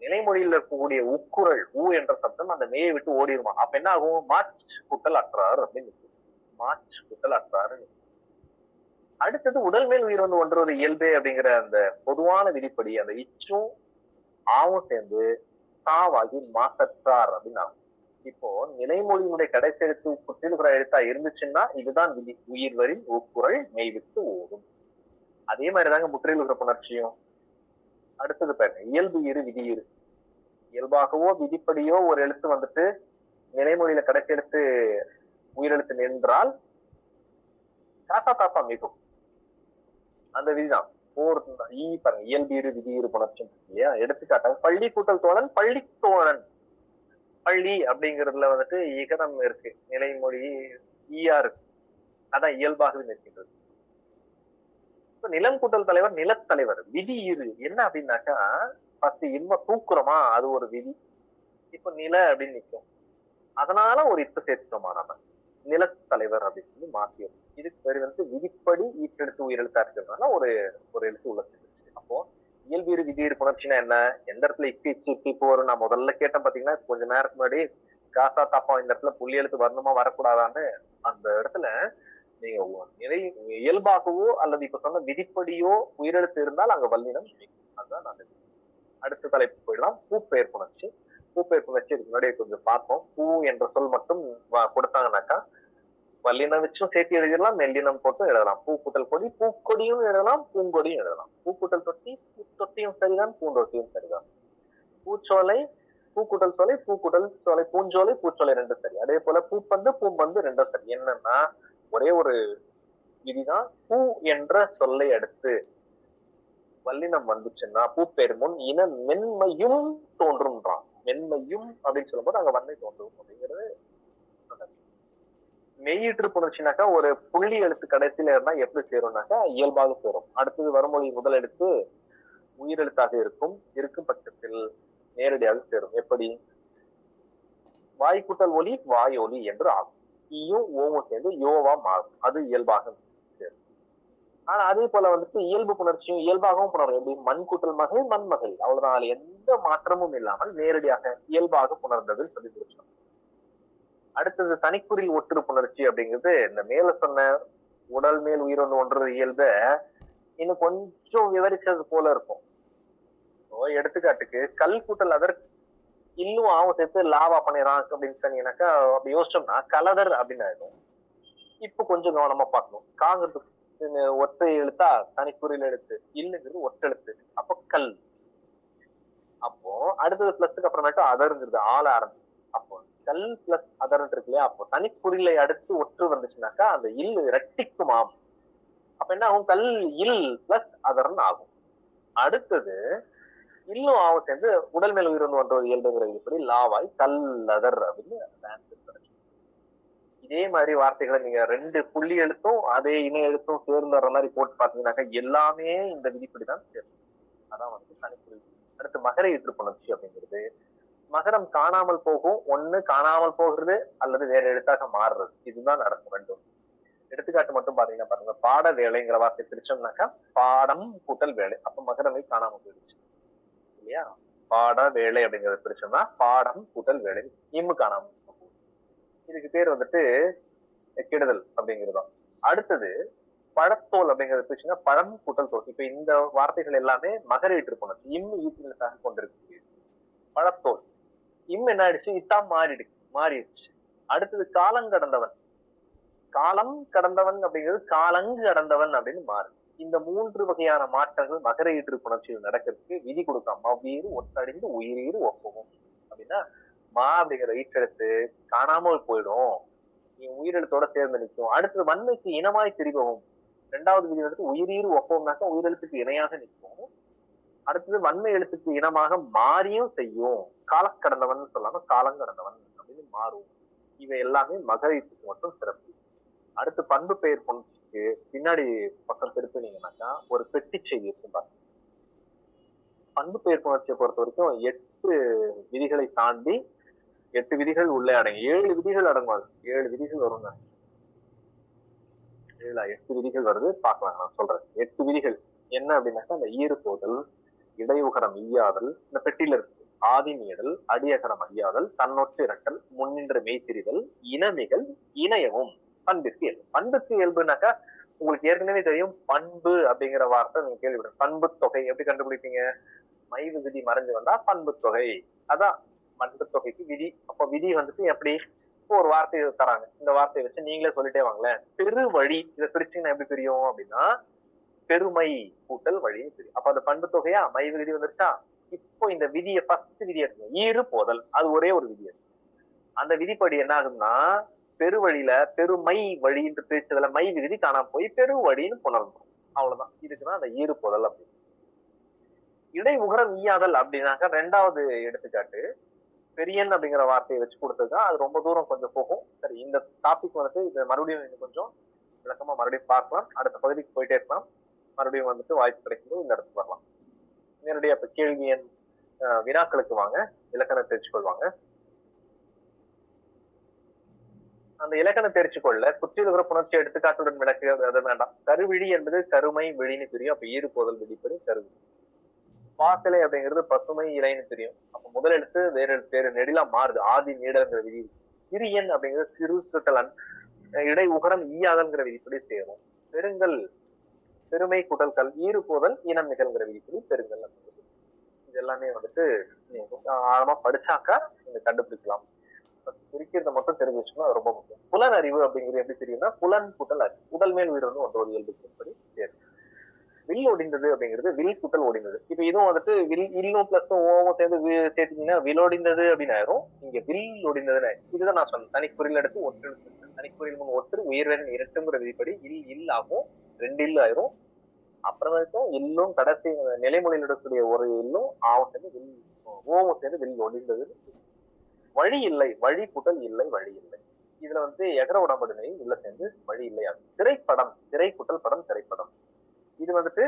நிலைமொழியில் இருக்கக்கூடிய உக்குரல் ஊ என்ற சப்தம் அந்த மெய்யை விட்டு ஓடிடுமா. அப்ப என்ன ஆகும், மார்ச் குட்டல் அற்றார் அப்படின்னு மார்ச் குட்டல் அற்றாரு. அடுத்தது உடல் மேல் உயிர் வந்து ஒன்றுவது இயல்பே அப்படிங்கிற அந்த பொதுவான விதிப்படி அந்த இச்சும் ஆவும் சேர்ந்து சாவாகி மாசற்றார் அப்படின்னு ஆகும். இப்போ நிலைமொழியினுடைய கடைசி எழுத்து குற்றிலுகிற எழுத்தா இருந்துச்சுன்னா இதுதான் விதி, உயிர் வரி உக்குரல் மெய்விட்டு ஓடும். அதே மாதிரிதாங்க முற்றிலுகிற புணர்ச்சியும். அடுத்தது பாருங்க, இயல்பு இரு விதி இரு. இயல்பாகவோ விதிப்படியோ ஒரு எழுத்து வந்துட்டு நிலைமொழியில கடைசி எழுத்து உயிரெழுத்து நின்றால் காசா தாத்தா மிகும். அந்த விதிதான் பாருங்க, இயல்பு இரு விதி இரு புணர்ச்சி இல்லையா. எடுத்துக்காட்டாங்க பள்ளி கூட்டல் தோழன், பள்ளி தோழன். பள்ளி அப்படிங்கிறதுல வந்துட்டு இகரம் இருக்கு, நிலைமொழி ஈயா இருக்கு, அதான் இயல்பாகவே நிற்கின்றது. இப்ப நிலம் கூட்டல் தலைவர் நிலத்தலைவர். விதி இரு என்ன அப்படின்னாக்கா, ஃபர்ஸ்ட் இன்ப தூக்குறோமா அது ஒரு விதி. இப்ப நில அப்படின்னு நிற்கும், அதனால ஒரு இத்து சேர்த்துட்டோமா நம்ம நிலத்தலைவர் அப்படின்னு சொல்லி மாத்தியும். இதுக்கு பேரு வந்து விதிப்படி ஈட்டெழுத்து உயிரெழுத்தா இருக்கிறதுனால ஒரு ஒரு எழுத்து உள்ள சேர்ந்துச்சு. அப்போ இயல்பீறு விதியீறு புணர்ச்சினா என்ன, எந்த இடத்துல இக்கு வரும். நான் முதல்ல கேட்டேன் பாத்தீங்கன்னா கொஞ்ச நேரத்துக்கு முன்னாடி, காசா தாப்பா இந்த இடத்துல புள்ளி எழுத்து வரணுமா வரக்கூடாதான்னு. அந்த இடத்துல நீங்க நிலை இயல்பாகவோ அல்லது இப்ப சொன்ன விதிப்படியோ உயிரெழுத்து இருந்தால் அங்க வல்லினம். அதுதான் நான் அடுத்த தலைப்பு போயிடலாம். பூப்பெயர் புணர்ச்சி. பூப்பெயர் புணர்ச்சி இதுக்கு முன்னாடி கொஞ்சம் பார்த்தோம். பூ என்ற சொல் மட்டும் கொடுத்தாங்கன்னாக்கா வல்லினம் வச்சும் சேர்த்து எழுதிடலாம், மெல்லினம் போட்டும் எழுதலாம். பூ கூட்டல் கொடி பூக்கொடியும் எழுதலாம், பூங்கொடியும் எழுதலாம். பூக்கூட்டல் தொட்டி தொட்டியும் சரிதான், பூந்தொட்டியும் சரிதான். பூச்சோலை பூக்கூட்டல் சோலை, பூக்கூட்டல் சோலை, பூஞ்சோலை பூச்சோலை ரெண்டும் சரி. அதே போல பூப்பந்து பூம்பந்து ரெண்டும் சரி. என்னன்னா ஒரே ஒரு விதிதான், பூ என்ற சொல்லை அடுத்து வல்லினம் வந்துச்சுன்னா பூப்பேர் முன் இன மென்மையும் தோன்றும்ன்றான். மென்மையும் அப்படின்னு சொல்லும் போது அங்க வன்மை தோன்றும் அப்படிங்கிறது. மெய்யீற்று புணர்ச்சினாக்கா ஒரு புள்ளி எழுத்து கடைசியில இருந்தா எப்படி சேரும்னாக்கா இயல்பாக சேரும். அடுத்தது வருமொழி முதல் எழுத்து உயிரெழுத்தாக இருக்கும் பட்சத்தில் நேரடியாக சேரும். எப்படி, வாய்க்கூட்டல் ஒலி வாய் ஒலி என்று ஆகும். ஈயும் ஓவும் சேர்ந்து யோவா மாறும், அது இயல்பாக சேரும். ஆனா அதே போல வந்துட்டு இயல்பு புணர்ச்சியும் இயல்பாகவும் புணரும். எப்படி, மண் கூட்டல் மகள் மண்மகள், அவ்வளவுதான். அதுல எந்த மாற்றமும் இல்லாமல் நேரடியாக இயல்பாக புணர்ந்ததுன்னு சொல்லி கொடுத்தோம். அடுத்தது தனிக்குறில் ஒற்று புணர்ச்சி அப்படிங்கிறது இந்த மேல சொன்ன உடல் மேல் உயிர் ஒன்று இயல்ப இன்னும் கொஞ்சம் விவரிச்சது போல இருக்கும். எடுத்துக்காட்டுக்கு கல் கூட்டல் அதர் இன்னும் ஆவும் சேர்த்து லாவா பண்ணிடுறான் அப்படின்னு சொன்னீங்கன்னாக்கா அப்படி யோசிச்சோம்னா கலதர் அப்படின்னு ஆயிடும். இப்ப கொஞ்சம் கவனமா பார்க்கணும். காங்கிறது ஒற்றை எழுத்தா, தனிக்குறில் எழுத்து, இல்லுங்கிறது ஒற்றெழுத்து, அப்போ கல். அப்போ அடுத்தது பிளஸ்க்கு அப்புறமேட்டு அதருங்கிறது ஆள ஆரம்பிச்சு. அப்போ கல் பிளஸ் அதர் இருக்கு இல்லையா, அப்போ தனிக்குறிலை அடுத்து ஒற்று வந்துச்சுனாக்கா அந்த இல் ரெட்டிக்குமாம். அப்ப என்ன ஆகும், கல் இல் பிளஸ் அதர்ன்னு ஆகும். அடுத்தது இன்னும் ஆகும் சேர்ந்து உடல் மேல் உயிர் ஒன்று இயல்புங்கிற இப்படி லாவாய் கல் அதர் அப்படின்னு இதே மாதிரி வார்த்தைகளை நீங்க ரெண்டு புள்ளி எழுத்தும் அதே இணை எழுத்தும் சேர்ந்து வர்ற மாதிரி போட்டு பாத்தீங்கன்னாக்கா எல்லாமே இந்த விதிப்படிதான் சேரும். அதான் வந்து தனிக்குறி. அடுத்து மகர ஈற்று புணர்ச்சி அப்படிங்கிறது மகரம் காணாமல் போகும், ஒண்ணு காணாமல் போகிறது அல்லது வேற எழுத்தாக மாறுறது, இதுதான் நடக்கும் ரெண்டும். எடுத்துக்காட்டு மட்டும் பாத்தீங்கன்னா பாருங்க, பாட வேலைங்கிற வார்த்தை பிரிச்சோம்னாக்கா பாடம் கூட்டல் வேலை, அப்ப மகரமை காணாமல் போயிடுச்சு இல்லையா. பாட வேலை அப்படிங்கறத பிரிச்சோம்னா பாடம் கூட்டல் வேலை. இம்மு காணாம போகும். இதுக்கு பேர் வந்துட்டு கெடுதல் அப்படிங்கிறதுதான். அடுத்தது பழத்தோல் அப்படிங்கறது பிரிச்சுன்னா பழம் கூட்டல் தோல். இப்ப இந்த வார்த்தைகள் எல்லாமே மகரீற்று புணர்ச்சி. இம்மு ஈட்டினதாக கொண்டிருக்கு. பழத்தோல் இம்மு என்ன ஆயிடுச்சு, இத்தா மாறிடுச்சு. அடுத்தது காலங்கடந்தவன். காலம் கடந்தவன் அப்படிங்கிறது காலங்கு கடந்தவன் அப்படின்னு மாறுது. இந்த 3 வகையான மாற்றங்கள் மகர ஈற்று புணர்ச்சியில் நடக்கிறதுக்கு விதி கொடுക്കാം. மவ்வீறு ஒத்தடிந்து உயிரீறு ஒப்பவும் அப்படின்னா மா அப்படிங்கிற ஈற்றெழுத்து காணாமல் போயிடும், நீ உயிரெழுத்தோட சேர்ந்து நிற்கும். அடுத்தது வன்மைக்கு இனமாய் திரிபவும். 2வது விதி வந்துட்டு உயிரீறு ஒப்பவும்னாக்கா உயிரெழுத்துக்கு இணையாக நிற்கும். அடுத்தது வன்மை எழுத்துக்கு இனமாக மாறியும் செய்யும். காலக்கடந்தவன் சொல்லாம காலங்கடந்தவன் அப்படின்னு மாறும். இவை எல்லாமே மகர ஈற்றுக்கு மட்டும் சிறப்பு. அடுத்து பண்பு பெயர் புணர்ச்சிக்கு பின்னாடி பக்கம் திருப்பினீங்கன்னாக்கா ஒரு பெட்டி செய்தி இருக்கும் பாருங்க. பண்பு பெயர் புணர்ச்சியை பொறுத்த வரைக்கும் 8 விதிகளை தாண்டி 8 விதிகள் உள்ளே அடங்கும். 7 விதிகள் அடங்குவாங்க. 7 விதிகள் வருங்க. 8 விதிகள் வருது, பார்க்கலாம். நான் சொல்றேன் 8 விதிகள் என்ன அப்படின்னாக்கா, அந்த ஈறு போதல், இடையுகரம் ஈயாதல், இந்த பெட்டியில இருக்கு ஆதி நீடல், அடியகரம் ஐயாதல், தன்னொற்று இரட்டல், முன்னின்று மெய்த்திரிதல், இனமிகள், இணையவும், பண்பிற்கு இயல்பு. பண்புக்கு இயல்புனாக்கா உங்களுக்கு ஏற்கனவே தெரியும். பண்பு அப்படிங்கிற வார்த்தை நீங்க கேள்விப்பட்ட. பண்பு தொகை எப்படி கண்டுபிடிப்பீங்க? மைவு விதி மறைஞ்சு வந்தா பண்பு தொகை. அதான் பண்பு தொகைக்கு விதி. அப்ப விதி வந்துட்டு எப்படி, ஒரு வார்த்தையை தராங்க, இந்த வார்த்தையை வச்சு நீங்களே சொல்லிட்டே வாங்களேன். பெருவழி, இதை பிரிச்சுன்னா எப்படி தெரியும் அப்படின்னா பெருமை கூட்டல் வழின்னு தெரியும். அப்ப அது பண்பு தொகையா மைவு விதி வந்துருச்சா? இப்போ இந்த விதியை ஃபர்ஸ்ட் விதி எடுக்கணும். ஈறு போதல், அது ஒரே ஒரு விதி. அந்த விதிப்படி என்ன ஆகுதுன்னா பெருவழியில பெருமை வழி என்று பிரிச்சதுல மை விதி காணாம போய் பெருவழின்னு புணர்ந்தோம். அவ்வளவுதான். இதுக்குதான் அந்த ஈறு போதல் அப்படின்னு. இடை உகரம் ஈயாதல் அப்படின்னாக்கா 2வது எடுத்துக்காட்டு பெரியன் அப்படிங்கிற வார்த்தையை வச்சு கொடுத்ததுதான். அது ரொம்ப தூரம் கொஞ்சம் போகும். சரி, இந்த டாபிக் வந்துட்டு இது மறுபடியும் இன்னும் கொஞ்சம் விளக்கமா மறுபடியும் பார்க்கலாம். அடுத்த பகுதிக்கு போயிட்டே இருக்கலாம். மறுபடியும் வந்துட்டு வாய்ப்பு கிடைக்கும்போது இந்த இடத்துக்கு வரலாம். நேரடியா இப்ப கேள்வி எண் வினாக்களுக்கு வாங்க. இலக்கணம் தெரிச்சு கொள்வாங்க. அந்த இலக்கணம் தெரிச்சு கொள்ள குற்றியுலக புணர்ச்சி எடுத்துக்காட்டுடன் விளக்கு அது வேண்டாம். கருவிழி என்பது கருமை விழின்னு தெரியும். அப்ப ஈறு போதல் விதிப்படி கருவி. பாசலை அப்படிங்கிறது பசுமை இலைன்னு தெரியும். அப்ப முதல் எழுத்து வேறு நெடிலா மாறுது. ஆதி நீடல்ங்கிற விதி. சிறியன் அப்படிங்கிறது சிறு சுட்டலன், இடை உகரம் ஈயாதல்ங்கிற விதிப்படி சேரும். பெருங்கல் பெருமை குடல்கள், ஈறு போதல் இனம் நிகழ்கிற விதிப்படி பெருங்கல். இது எல்லாமே வந்துட்டு நீங்க ஆழமா படிச்சாக்கா நீங்க கண்டுபிடிக்கலாம். குறிக்கிறத மட்டும் தெரிஞ்சு வச்சுக்கணும், அது ரொம்ப முக்கியம். புலன் அறிவு அப்படிங்கிறது எப்படி தெரியும்னா புலன் கூட்டல் அறிவு. உடல் மேல் உயிர் வந்து ஒன்றோடு இயல்புப்படி சேரும். வில் ஒடிந்தது அப்படிங்கிறது வில் கூட்டல் ஒடிந்தது. இப்ப இதுவும் வந்துட்டு வில் இல்லும் பிளஸ் ஓவும் சேர்ந்து சேர்த்தீங்கன்னா விலோடிந்தது அப்படின்னு ஆயிரும். இங்க வில் ஒடிந்ததுன்னு. இதுதான் நான் சொன்னேன். தனிக்குறில் எடுத்து ஒற்று, தனிக்குறில் முன் ஒற்று உயிர்வேன் இரட்டுங்கிற விதிப்படி இல் ஆகும். 2 இல் ஆயிரும். அப்புறமேட்டும் இல்லும் கடைசி நிலைமொழியில் எடுக்கக்கூடிய ஒரு இல்லும் ஆவும் சேர்ந்து வில் ஓவும் சேர்ந்து வில் ஒடிந்தது. வழி இல்லை, வழி கூட்டல் இல்லை, வழி இல்லை. இதுல வந்து எகர உடம்படினை உள்ள சேர்ந்து வழி இல்லை ஆகும். திரைப்படம், திரை கூட்டல் படம், திரைப்படம். இது வந்துட்டு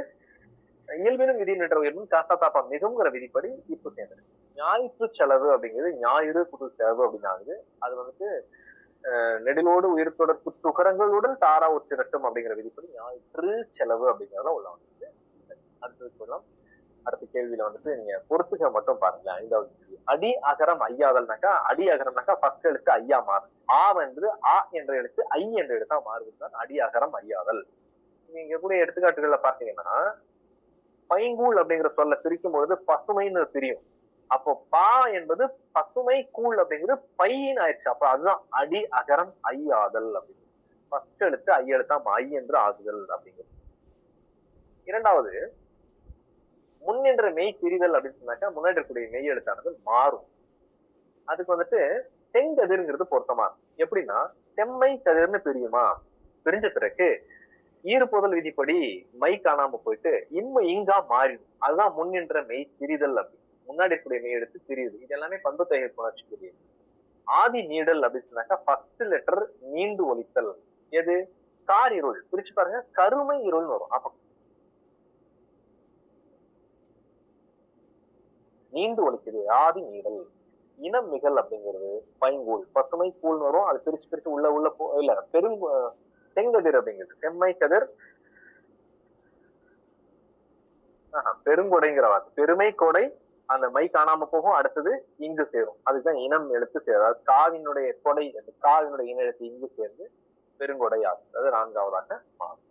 இயல்பினும் விதி நின்ற உயர்வும் காசா தாப்பா மிகுங்கிற விதிப்படி இப்போ சேர்ந்தது. ஞாயிற்று செலவு அப்படிங்கிறது ஞாயிறு கூட்டல் செலவு அப்படின்னு ஆகுது. அது வந்துட்டு நெடிலோடு உயிர்த்தோட துகரங்களுடன் தாரா ஒற்றிரட்டும் அப்படிங்கிற விதிப்படி ஞாயிற்று செலவு அப்படிங்கிறத உள்ள வந்துட்டு. அடுத்தது சொல்லலாம். அடுத்த கேள்வியில வந்துட்டு நீங்க பொறுத்துக்க மட்டும் பாருங்க. 5வது கேள்வி. அடி அகரம் ஐயாதல்னாக்கா, அடி அகரம்னாக்கா ஃபர்ஸ்ட் எழுத்து ஐயா மாறும். ஆ என்று ஆ என்ற எழுத்து ஐ என்ற எழுத்தா மாறுவதுதான் அடி அகரம் ஐயாதல். நீங்க கூட எடுத்துக்காட்டுகள்ல பாத்தீங்கன்னா பைங்கூழ் அப்படிங்கிற சொல்ல பிரிக்கும் பொழுது பசுமைன்னு பிரியும். அப்போ பா என்பது பசுமை, கூழ் அப்படிங்கிறது பையின்னு ஆயிடுச்சு. அப்ப அதுதான் அடி அகரம் ஐயாதல் அப்படின்னு. ஃபர்ஸ்ட் எழுத்து ஐ எழுத்தா ஐ என்று ஆகுதல் அப்படிங்கிறது. 2வது முன் என்ற மெய் பிரிதல் அப்படின்னு சொன்னாக்கா முன்னாடி இருக்கக்கூடிய மெய் எழுத்தானது மாறும். அதுக்கு வந்துட்டு செங்கதிர்ங்கிறது பொருத்தமா எப்படின்னா செம்மை கதிர்னு பிரியுமா, பிரிஞ்ச பிறகு ஈறு போதல் விதிப்படி மை காணாம போயிட்டு இன்மை இங்கா மாறிடும். அதுதான் முன் என்ற மெய் பிரிதல் அப்படி. முன்னாடி இருக்கக்கூடிய மெய் எடுத்து பிரியுது. இது எல்லாமே பண்பு தொகை புணர்ச்சி புரியுது. ஆதி நீடல் அப்படின்னு சொன்னாக்கா ஃபர்ஸ்ட் லெட்டர் நீண்டு ஒலித்தல். எது? கார் இருள். பிரிச்சு பாருங்க, கருமை இருள்னு வரும். அப்ப நீண்டு ஒலிக்குது ஆதி நீடல். இனம் மிகல் அப்படிங்கிறது பைங்கூழ், பசுமை கூழ்னு வரும். அது பிரிச்சு உள்ள இல்ல செங்கதிர் அப்படிங்கிறது செம்மை கதிர். பெருங்கொடைங்கிற வார்த்தை பெருமை கொடை அந்த மை காணாம போகும், அடுத்தது இங்கு சேரும். அதுதான் இனம் எழுத்து சேரும். அதாவது காவினுடைய கொடை, அந்த காவினுடைய இன எழுத்து இங்கு சேர்ந்து பெருங்கொடை ஆகும். அது 4வதாக மாறும்.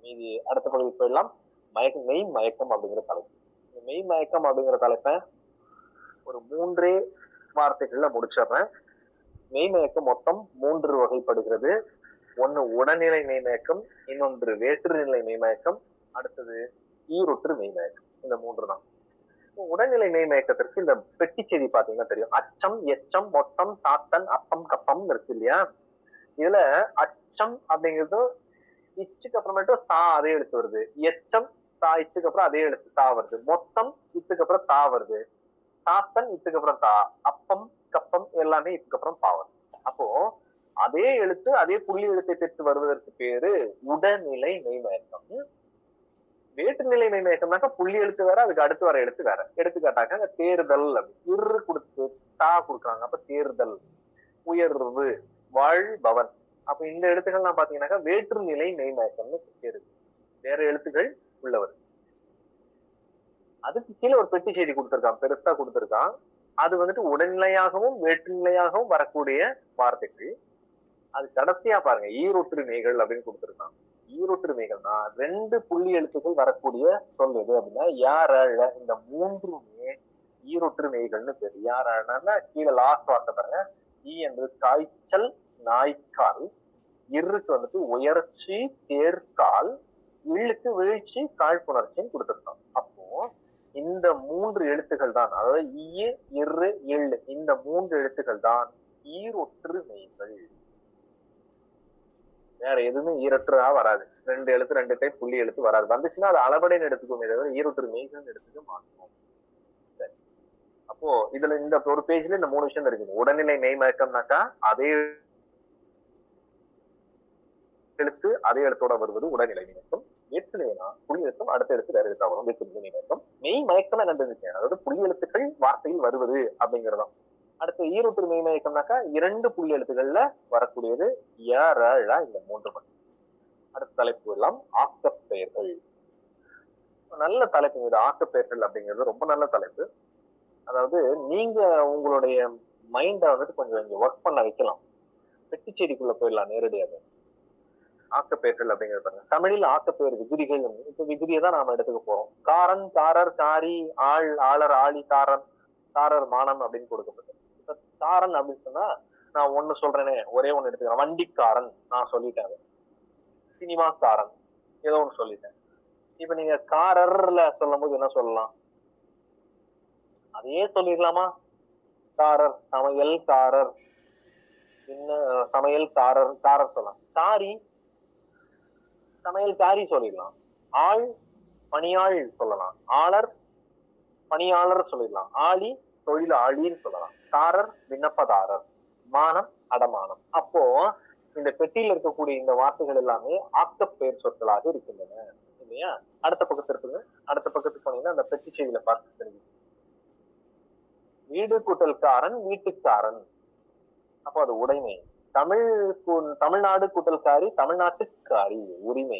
மீதி அடுத்த பகுதிக்கு போயிடலாம். மெய் மயக்கம் அப்படிங்கிற தலைப்பு. இந்த மெய் மயக்கம் அப்படிங்கிற தலைப்பை ஒரு 3 வார்த்தைகள்ல முடிச்சிடுறேன். மெய் மயக்கம் மொத்தம் 3 வகைப்படுகிறது. ஒண்ணு உடல்நிலை மெய்மயக்கம், இன்னொன்று வேற்றுநிலை மெய்மயக்கம், அடுத்தது ஈரொற்று மெய்மயக்கம். இந்த 3 தான். உடல்நிலை மெய்மயக்கத்திற்கு இந்த பெட்டி செய்தி பாத்தீங்கன்னா தெரியும். அச்சம், எச்சம், மொத்தம், சாத்தன், அப்பம், கப்பம் இருக்கு இல்லையா? இதுல அச்சம் அப்படிங்கிறது இச்சுக்கு அப்புறமேட்டு தா அதே எழுத்து வருது. எச்சம் தா இச்சுக்கு அப்புறம் அதே எழுத்து தா வருது. மொத்தம் இத்துக்கு அப்புறம் தா வருது. சாத்தன் இத்துக்கு அப்புறம் தா. அப்பம், கப்பம் எல்லாமே இத்துக்கு அப்புறம் தா வருது. அப்போ அதே எழுத்து அதே புள்ளி எழுத்தை பெற்று வருவதற்கு பேரு உடல்நிலை மெய்மயக்கம். வேற்றுநிலை மெய்மயக்கம்னாக்கா புள்ளி எழுத்து வேற, அதுக்கு அடுத்து வர எழுத்து வேற. எடுத்துக்காட்டாக்க தேர்தல் இரு கொடுத்து தா கொடுக்குறாங்க, அப்ப தேர்தல். உயர்வு, வாழ்பவன். அப்ப இந்த எழுத்துக்கள்லாம் பாத்தீங்கன்னாக்கா வேற்றுநிலை மெய்மயக்கம்னு பேரு. வேற எழுத்துக்கள் உள்ளவர். அதுக்கு கீழே ஒரு பெட்டி செய்தி கொடுத்திருக்கான், பெருசா கொடுத்திருக்கான். அது வந்துட்டு உடல்நிலையாகவும் வேற்றுநிலையாகவும் வரக்கூடிய வார்த்தைகள். அது கடைசியா பாருங்க, ஈரொற்று மெய்கள் அப்படின்னு கொடுத்திருக்கான். ஈரொற்று மெய்கள்னா 2 புள்ளி எழுத்துக்கள் வரக்கூடிய சொல் எது அப்படின்னா யார. இந்த 3மே ஈரொற்று மெய்கள்னு பேரு. யாரன்னா கீழே லாஸ்ட் வார்த்தை பாருங்க. ஈ என்பது காய்ச்சல், நாய்க்கால். இருக்கு வந்துட்டு உயர்ச்சி, தேர்கால். இழுக்கு வீழ்ச்சி, காழ்ப்புணர்ச்சின்னு கொடுத்திருக்கான். அப்போ இந்த 3 எழுத்துக்கள் தான், அதாவது ஈ, இரு, எள்ளு, இந்த 3 எழுத்துக்கள் தான் ஈரொற்று மெய்கள். வேற எதுவுமே ஈரொற்றா வராது. 2 எழுத்து 2 டைம் புள்ளி எழுத்து வராது. வந்துச்சுன்னா அது அளபடைன்னு எடுத்துக்கோமே தவிர ஈரொற்று மெய்கள் எடுத்துக்க மாட்டோம். சரி, அப்போ இதுல இந்த ஒரு பேஜ்ல இந்த 3 விஷயம் இருக்குது. உடல்நிலை மெய் மயக்கம்னாக்கா அதே எழுத்து அதே எழுத்தோட வருவது உடல்நிலை மயக்கம். வேற்றுநிலைனா புள்ளி எழுத்தும் அடுத்த எழுத்து வேற எழுத்தா வரும். வேற்றுநிலை மயக்கம். மெய் மயக்கம் என்னன்னு, அதாவது புள்ளி எழுத்துக்கள் வார்த்தையில் வருவது அப்படிங்கிறதாம். அடுத்து ஈரொற்று மெய் மயக்கம்னாக்கா 2 புள்ளி எழுத்துக்கள்ல வரக்கூடியது இந்த 3 மட்டும். அடுத்த தலைப்பு எல்லாம் ஆக்கப்பெயர்கள். நல்ல தலைப்பு இது. ஆக்கப்பெயர்கள் அப்படிங்கிறது ரொம்ப நல்ல தலைப்பு. அதாவது நீங்க உங்களுடைய மைண்ட வந்துட்டு கொஞ்சம் இங்க ஒர்க் பண்ண வைக்கலாம். பெட்டி செய்திக்குள்ள போயிடலாம் நேரடியாக. ஆக்கப்பெயர்கள் அப்படிங்கிறது பாருங்க. தமிழில் ஆக்கப்பெயர் விகுதிகள். இப்ப விகுதியை தான் நாம எடுத்துக்க போறோம். காரன், காரர், காரி, ஆள், ஆளர், ஆளி, காரன், காரர், மானம் அப்படின்னு கொடுக்கப்பட்டது. காரன் அப்படின்னு சொன்னா நான் ஒண்ணு சொல்றேனே, ஒரே ஒண்ணு எடுத்துக்கிறேன். வண்டிக்காரன் நான் சொல்லிட்டேன். சினிமாக்காரன் ஏதோ ஒண்ணு சொல்லிட்டேன். இப்ப நீங்க காரர்ல சொல்லும் போது என்ன சொல்லலாம்? அதையே சொல்லிடலாமா? காரர், சமையல்காரர், என்ன சமையல்காரர், காரர் சொல்லலாம். காரி, சமையல்காரி சொல்லிடலாம். ஆள், பணியாள் சொல்லலாம். ஆளர், பணியாளர் சொல்லிடலாம். ஆளி, தொழிலாளின்னு சொல்லலாம். காரர், விண்ணப்பதாரர். மானம், அடமானம். அப்போ இந்த பெட்டியில் இருக்கக்கூடிய இந்த வார்த்தைகள் எல்லாமே ஆக்கப்பெயர் சொற்களாக இருக்கின்றன இல்லையா? அடுத்த பக்கத்து இருக்குங்க. அடுத்த பக்கத்துக்கு போனீங்கன்னா அந்த பெட்டி செய்தியில பார்த்து தெரிஞ்சு. வீடு கூட்டல்காரன், வீட்டுக்காரன். அப்போ அது உடைமை. தமிழ்நாடு கூட்டல்காரி, தமிழ்நாட்டுக்காரி உரிமை.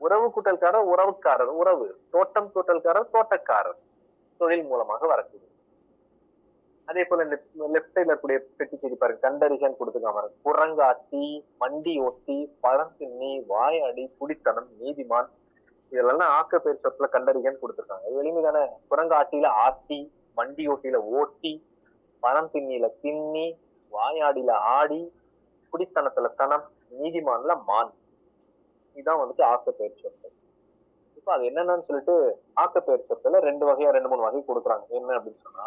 உறவு கூட்டல்காரர், உறவுக்காரர் உறவு. தோட்டம் கூட்டல்காரர், தோட்டக்காரர் தொழில் மூலமாக வரக்கூடிய. அதே போல இந்த லெப்ட் சைட்ல இருக்கக்கூடிய பெட்டி செய்தி பாருங்க. கண்டறிகன் கொடுத்துக்காம குரங்காட்டி, மண்டி ஒட்டி, பழந்தின்னி, வாயாடி, குடித்தனம், நீதிமான். இதெல்லாம் ஆக்கப்பெயர் சொற்களை கண்டறிகன் கொடுத்துருக்காங்க. எளிமைதானே? குரங்காட்டியில ஆட்டி, மண்டி ஓட்டியில ஓட்டி, பழம் திண்ணியில திண்ணி, வாயாடியில ஆடி, குடித்தனத்துல தனம், நீதிமான்ல மான். இதுதான் வந்துட்டு ஆக்கப்பெயர் சொற்கள். இப்ப அது என்னன்னு சொல்லிட்டு ஆக்கப்பெயர் சொற்களை 2 வகையா 2-3 வகை கொடுக்குறாங்க. என்ன அப்படின்னு சொன்னா,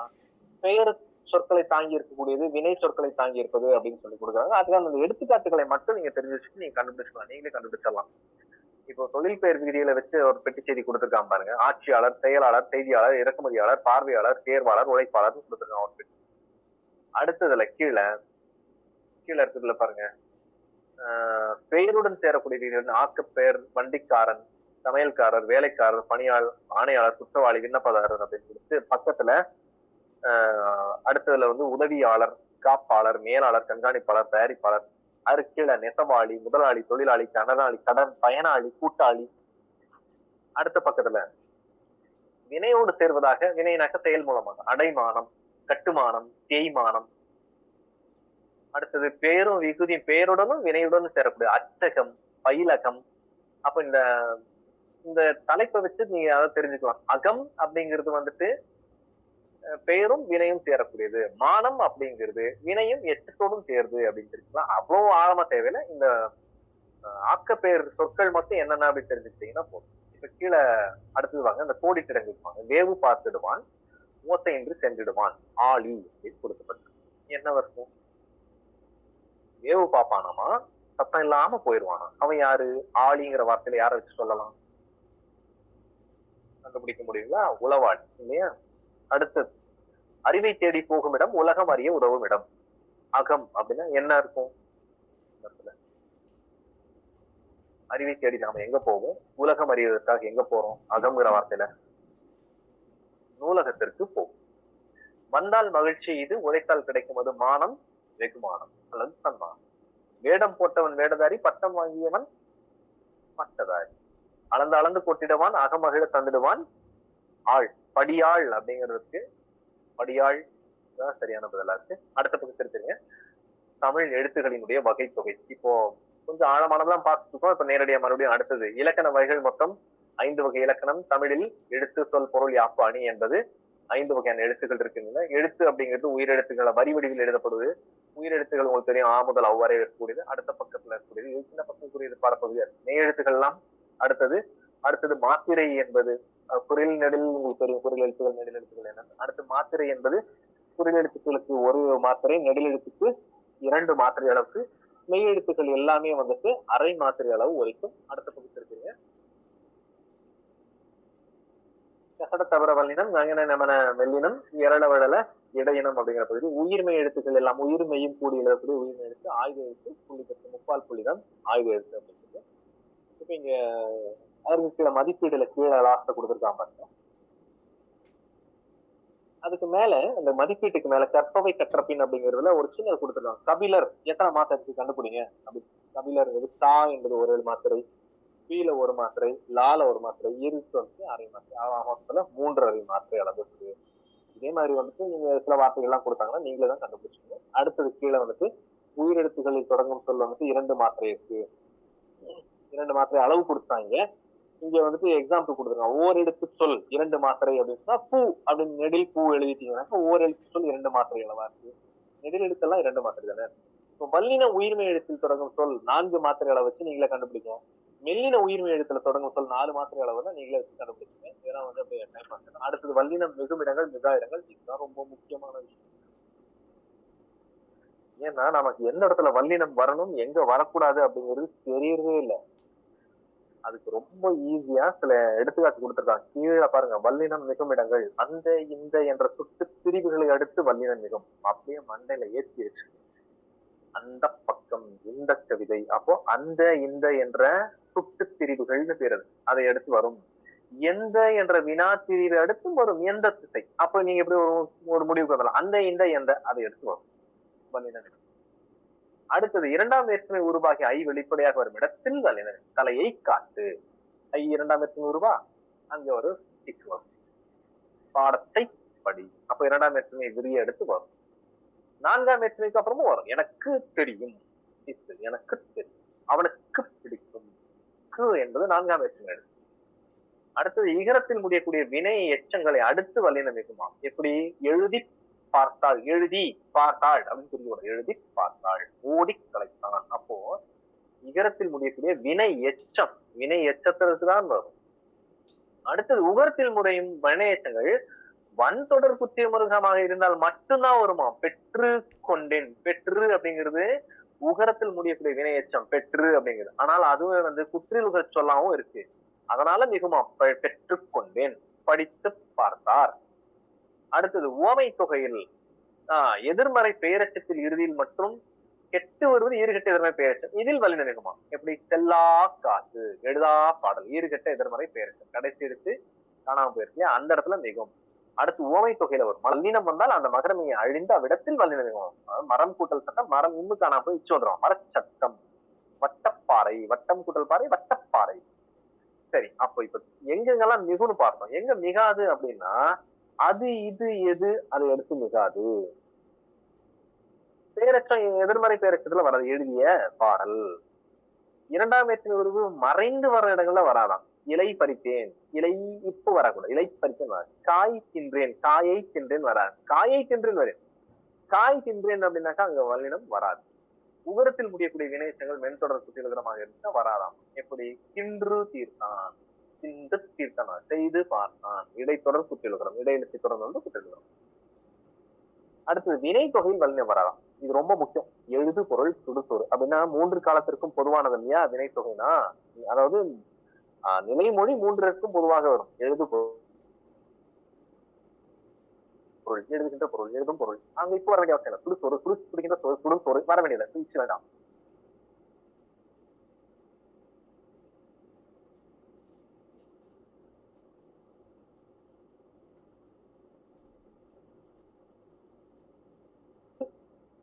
பெயர் சொற்களை தாங்கி இருக்கக்கூடியது, வினை சொற்களை தாங்கி இருப்பது அப்படின்னு சொல்லி கொடுக்குறாங்க. அதுக்கான அந்த எடுத்துக்காட்டுகளை மட்டும் நீங்க தெரிஞ்சு வச்சுட்டு நீங்க கண்டுபிடிச்சிக்கலாம். நீங்களே கண்டுபிடிச்சிடலாம். இப்போ தொழில் பெயர் விதிகளை வச்சு ஒரு பெட்டி செய்தி கொடுத்துருக்காங்க பாருங்க. ஆட்சியாளர், செயலாளர், செய்தியாளர், இறக்குமதியாளர், பார்வையாளர், தேர்வாளர், உழைப்பாளர் கொடுத்துருக்காங்க ஒரு பெட்டி. அடுத்ததுல கீழே இருக்கிறதுல பாருங்க, பெயருடன் சேரக்கூடிய விதிகள் ஆக்கப்பெயர், வண்டிக்காரன், சமையல்காரர், வேலைக்காரர், பணியாளர், ஆணையாளர், குற்றவாளி, விண்ணப்பதாரர் அப்படின்னு சொல்லிட்டு பக்கத்துல அடுத்ததுல வந்து உதவியாளர், காப்பாளர், மேலாளர், கண்காணிப்பாளர், தயாரிப்பாளர், அதற்கு கீழே நெசவாளி, முதலாளி, தொழிலாளி, கடனாளி, கடன், பயனாளி, கூட்டாளி. அடுத்த பக்கத்துல வினையோடு சேர்வதாக, வினையினாக்க செயல் மூலமாக, அடைமானம், கட்டுமானம், தேய்மானம். அடுத்தது பெயரும் விகுதியும், பெயருடனும் வினையுடனும் சேரக்கூடிய அச்சகம், பயிலகம். அப்ப இந்த இந்த தலைப்பை வச்சு நீங்க அதை தெரிஞ்சுக்கலாம். அகம் அப்படிங்கிறது வந்துட்டு பெயரும் வினையும் சேரக்கூடியது. மானம் அப்படிங்கிறது வினையும் எச்சத்தோடும் சேருது அப்படின்னு தெரிஞ்சுக்கலாம். அவ்வளவு ஆழமா தேவையில்லை. இந்த ஆக்கப்பெயர் சொற்கள் மட்டும் என்னென்ன அப்படின்னு தெரிஞ்சுக்கிட்டீங்கன்னா போதும். இப்ப கீழே அடுத்தது வாங்க, இந்த கோடிட்டிடங்கள் இருப்பாங்க. வேவு பார்த்திடுவான், ஓசையின்றி சென்றிடுவான், ஆளி அப்படின்னு கொடுக்கப்பட்டு என்ன வருஷம்? வேவு பாப்பானாமா, சத்தம் இல்லாம போயிடுவானா. அவன் யாரு? ஆளிங்கிற வார்த்தையில யாரை வச்சு சொல்லலாம்? கண்டுபிடிக்க முடியுங்களா? உளவாளி இல்லையா? அடுத்தது அறிவை தேடி போகும் இடம், உலகம் அறிய உதவும் இடம். அகம் அப்படின்னா என்ன இருக்கும்? அறிவை தேடி நாம எங்க போவோம்? உலகம் அறிவதற்காக எங்க போறோம்? அகம்ங்கிற வார்த்தையில நூலகத்திற்கு போகும். வந்தால் மகிழ்ச்சி இது, உழைத்தால் கிடைக்கும் அது மானம், வெகுமானம் அல்லது சன்மானம். வேடம் போட்டவன் வேடதாரி, பட்டம் வாங்கியவன் பட்டதாரி. அளந்து கொட்டிடுவான், அகமகிழ தந்துடுவான் ஆள். படியாள் அப்படிங்கிறதுக்கு படியாள் தான் சரியான பதிலா இருக்கு. அடுத்த பக்கம் தெரிஞ்சுங்க, தமிழ் எழுத்துகளினுடைய வகை தொகை. இப்போ கொஞ்சம் ஆழமானதெல்லாம் பார்த்துருக்கோம். இப்ப நேரடியா மறுபடியும் அடுத்தது இலக்கண வகைகள் மொத்தம் 5 வகை இலக்கணம். தமிழில் எழுத்து, சொல், பொருள், யாப்பு, அணி என்பது 5 வகையான எழுத்துக்கள் இருக்குங்க. எழுத்து அப்படிங்கிறது உயிரெழுத்துக்களை வரி வடிவில் எழுதப்படுவது. உயிரெழுத்துக்கள் உங்களுக்கு தெரியும், ஆ முதல் அவ்வாறே இருக்கக்கூடியது. அடுத்த பக்கத்துல இருக்கக்கூடியது, சின்ன பக்கத்துக்குரியது பாடப்பகுதியா மெய்யெழுத்துக்கள் எல்லாம். அடுத்தது மாத்திரை என்பது குரில் நெடில், உங்களுக்கு தெரியும் குரில் எழுத்துக்கள் நெடில் எழுத்துக்கள் என்ன. அடுத்து மாத்திரை என்பது குரில் எழுத்துக்களுக்கு 1 மாத்திரை, நெடில் எழுத்துக்கு 2 மாத்திரை அளவுக்கு. மெய் எழுத்துக்கள் எல்லாமே வந்துட்டு அரை மாத்திரை அளவு வரைக்கும். அடுத்த பகுதி இருக்குங்க. கசட தவற வல்லினம், நங்கன நமன மெல்லினம், இரளவழல இடையினம் அப்படிங்கிற பகுதி. உயிர்மெய் எழுத்துக்கள் எல்லாம் உயிர்மெய்யும் கூடி எழுதக்கூடிய உயிர்மெய் எழுத்து, ஆய்வு எழுத்து, புள்ளிக்கட்டு, முப்பால் புள்ளிதான் ஆய்வு எழுத்து அப்படிங்கிறது. இப்ப இங்க அதற்கு கீழே மதிப்பீடுல கீழே லாஸ்ட கொடுத்துருக்காங்க பாருங்க. அதுக்கு மேல அந்த மதிப்பீட்டுக்கு மேல கற்பவை கற்றப்பின் அப்படிங்கிறதுல ஒரு சின்ன கொடுத்துருக்காங்க. கபிலர் எத்தனை மாத்திரைக்கு கண்டுபிடிங்க அப்படி. கபிலர் தா என்பது 1 மாத்திரை, பீல 1 மாத்திரை, லால 1 மாத்திரை, இருக்கு வந்து அரை மாத்திரை, மொத்தத்துல 3.5 மாத்திரை அளவு இருக்கு. இதே மாதிரி வந்துட்டு நீங்க சில வார்த்தைகள் எல்லாம் கொடுத்தாங்கன்னா நீங்களே தான் கண்டுபிடிச்சிக்கணும். அடுத்தது கீழே வந்துட்டு உயிரெழுத்துக்களில் தொடங்கும் சொல் வந்துட்டு 2 மாத்திரை இருக்கு. 2 மாத்திரை அளவு கொடுத்தாங்க. இங்க வந்துட்டு எக்ஸாம்பிள் கொடுத்துருக்காங்க. ஓரெழுத்து சொல் 2 மாத்திரை அப்படின்னு சொன்னா பூ அப்படின்னு நெடில் பூ எழுதிட்டீங்கன்னா ஓரெழுத்து சொல் 2 மாத்திரை அளவா இருக்கு. நெடில் எழுத்தெல்லாம் 2 மாத்திரை தானே. இப்போ வல்லின உயிர்மை எழுத்தில் தொடங்கும் சொல் 4 மாத்திரை அளவு வச்சு நீங்களே கண்டுபிடிக்கும். மெல்லின உயிர்மை எழுத்துல தொடங்கும் சொல் 4 மாத்திரை அளவு தான் நீங்களே வச்சு கண்டுபிடிச்சீங்க. இதெல்லாம் வந்து அப்படியே டைம் ஆகுது. அடுத்தது வல்லினம் மிகுமிடங்கள், மிகா இடங்கள். இதுதான் ரொம்ப முக்கியமான விஷயம். ஏன்னா நமக்கு எந்த இடத்துல வல்லினம் வரணும், எங்க வரக்கூடாது அப்படிங்கிறது தெரியறதே இல்லை. அதுக்கு ரொம்ப ஈஸியா சில எடுத்துக்காட்டு கொடுத்துருக்காங்க. கீழே பாருங்க, வல்லினம் மிகும் இடங்கள், அந்த இந்த என்ற சுட்டு பிரிவுகளை அடுத்து வல்லினம் மிகும். அப்படியே மண்டையில ஏற்றிடுச்சு. அந்த பக்கம் இந்த கவிதை, அப்போ அந்த இந்த என்ற சுட்டு பிரிவுகள்னு பேரு, அதை அடுத்து வரும். எந்த என்ற வினா பிரிவை அடுத்து வரும் எந்த திசை. அப்ப நீங்க எப்படி ஒரு முடிவுக்கு வரலாம். அந்த இந்த எந்த அதை எடுத்து வரும் வல்லினம். அடுத்தது 2ஆம் வேற்றுமை உருவாகி ஐ வெளிப்படையாக வரும் இடத்தில் வல்லினம். தலையை காட்டு. ஐ 2ஆம் வேற்றுமை உருவா, அங்க ஒரு டிக் வரும். பாடத்தை படி. அப்ப 2ஆம் வேற்றுமை விரிய எடுத்து வரும். 4ஆம் வேற்றுமைக்கு அப்புறமும் வரும். எனக்கு தெரியும், எனக்கு தெரியும், அவனுக்கு பிடிக்கும். என்பது 4ஆம் வேற்றுமை எடுத்து. அடுத்தது இகரத்தில் முடியக்கூடிய வினை எச்சங்களை அடுத்து வல்லினம் மிகுமா. எப்படி? எழுதி பார்த்தாள், எழுதி பார்த்தாள் அப்படின்னு சொல்லி எழுதி பார்த்தாள், ஓடி கலைத்தான். அப்போ இகரத்தில் முடியக்கூடிய வினை எச்சம், வினை எச்சத்திற்குதான் வரும். அடுத்தது உகரத்தில் முறையும் வினை எச்சங்கள் வன் தொடர் குத்திய முருகமாக இருந்தால் மட்டும்தான் வருமா. பெற்று கொண்டேன், பெற்று அப்படிங்கிறது உகரத்தில் முடியக்கூடிய வினை எச்சம், பெற்று அப்படிங்கிறது. ஆனால் அதுவே வந்து குற்றில் உகர சொல்லாவும் இருக்கு. அதனால மிகுமா. பெற்று கொண்டேன், படித்து பார்த்தார். அடுத்தது ஓமை தொகையில் எதிர்மறை பெயரச்சத்தில் இறுதியில் மற்றும் கெட்டு வருவது ஈறுகட்ட எதிர்மறை பெயரச்சம். இதில் வல்லினம் மிகுமா. எப்படி? செல்லா காசு, எழுதா பாடல், ஈறுகட்ட எதிர்மறை பெயரச்சம். கடைசி எடுத்து காணாம போயிருக்கு, அந்த இடத்துல மிகும். அடுத்து ஓமை தொகையில வரும். வல்லினம் வந்தால் அந்த மகரமையை அழிந்து அவ்விடத்தில் வல்லினம் மிகும். மரம் கூட்டல் சட்டம், மரம் இன்னும் காணாம போய் இச்சு வந்துடும். மரச்சட்டம், வட்டப்பாறை, வட்டம் கூட்டல் பாறை, வட்டப்பாறை. சரி, அப்போ இப்ப எங்கெங்கெல்லாம் மிகுன்னு பார்த்தோம். எங்க மிகாது அப்படின்னா, அது இது எது அதை எடுத்து மிகாது. பேரச்சம் எதிர்மறை பேரச்சத்துல வராது. எழுதிய பாடல். இரண்டாம் வேற்றுமை உருவு மறைந்து வர இடங்கள்ல வராதாம். இலை பறித்தேன், இலை இப்ப வரக்கூடாது. இலை பறித்தேன் வராது. காய் தின்றேன், காயை தின்றேன் வராது. காயை தின்றேன் வரும். காய் தின்றேன் அப்படின்னாக்கா அங்க வல்லினம் வராது. உகரத்தில் முடியக்கூடிய வினைச்சங்கள் மென்தொடர் குற்றியலுகரமாக இருந்தா வராதாம். எப்படி? தின்று தீர்த்தான், தின்று தீர்த்தனா, செய்து பார்த்தான். இடைத்தொடர் குற்றியலுகரம், இடையிலத்தி தொடர்ந்து வந்து குற்றியலுகரம். அடுத்தது வினை தொகையில் வல்லினம் வராதாம். இது ரொம்ப முக்கியம். எழுது பொருள் சுடுசொரு அப்படின்னா 3 காலத்திற்கும் பொதுவானது இல்லையா வினை தொகைனா. அதாவது நிலைமொழி 3ற்கும் பொதுவாக வரும். எழுது பொருள், எழுதுகின்ற பொருள், எழுதும் பொருள். அங்க இப்ப வர வேண்டிய அவசியம் இல்லை. சுடுசொரு, சுடுகின்ற சொல், சுடும் சொரு வர வேண்டியதில்லை. சுவிச்சு வேண்டாம்.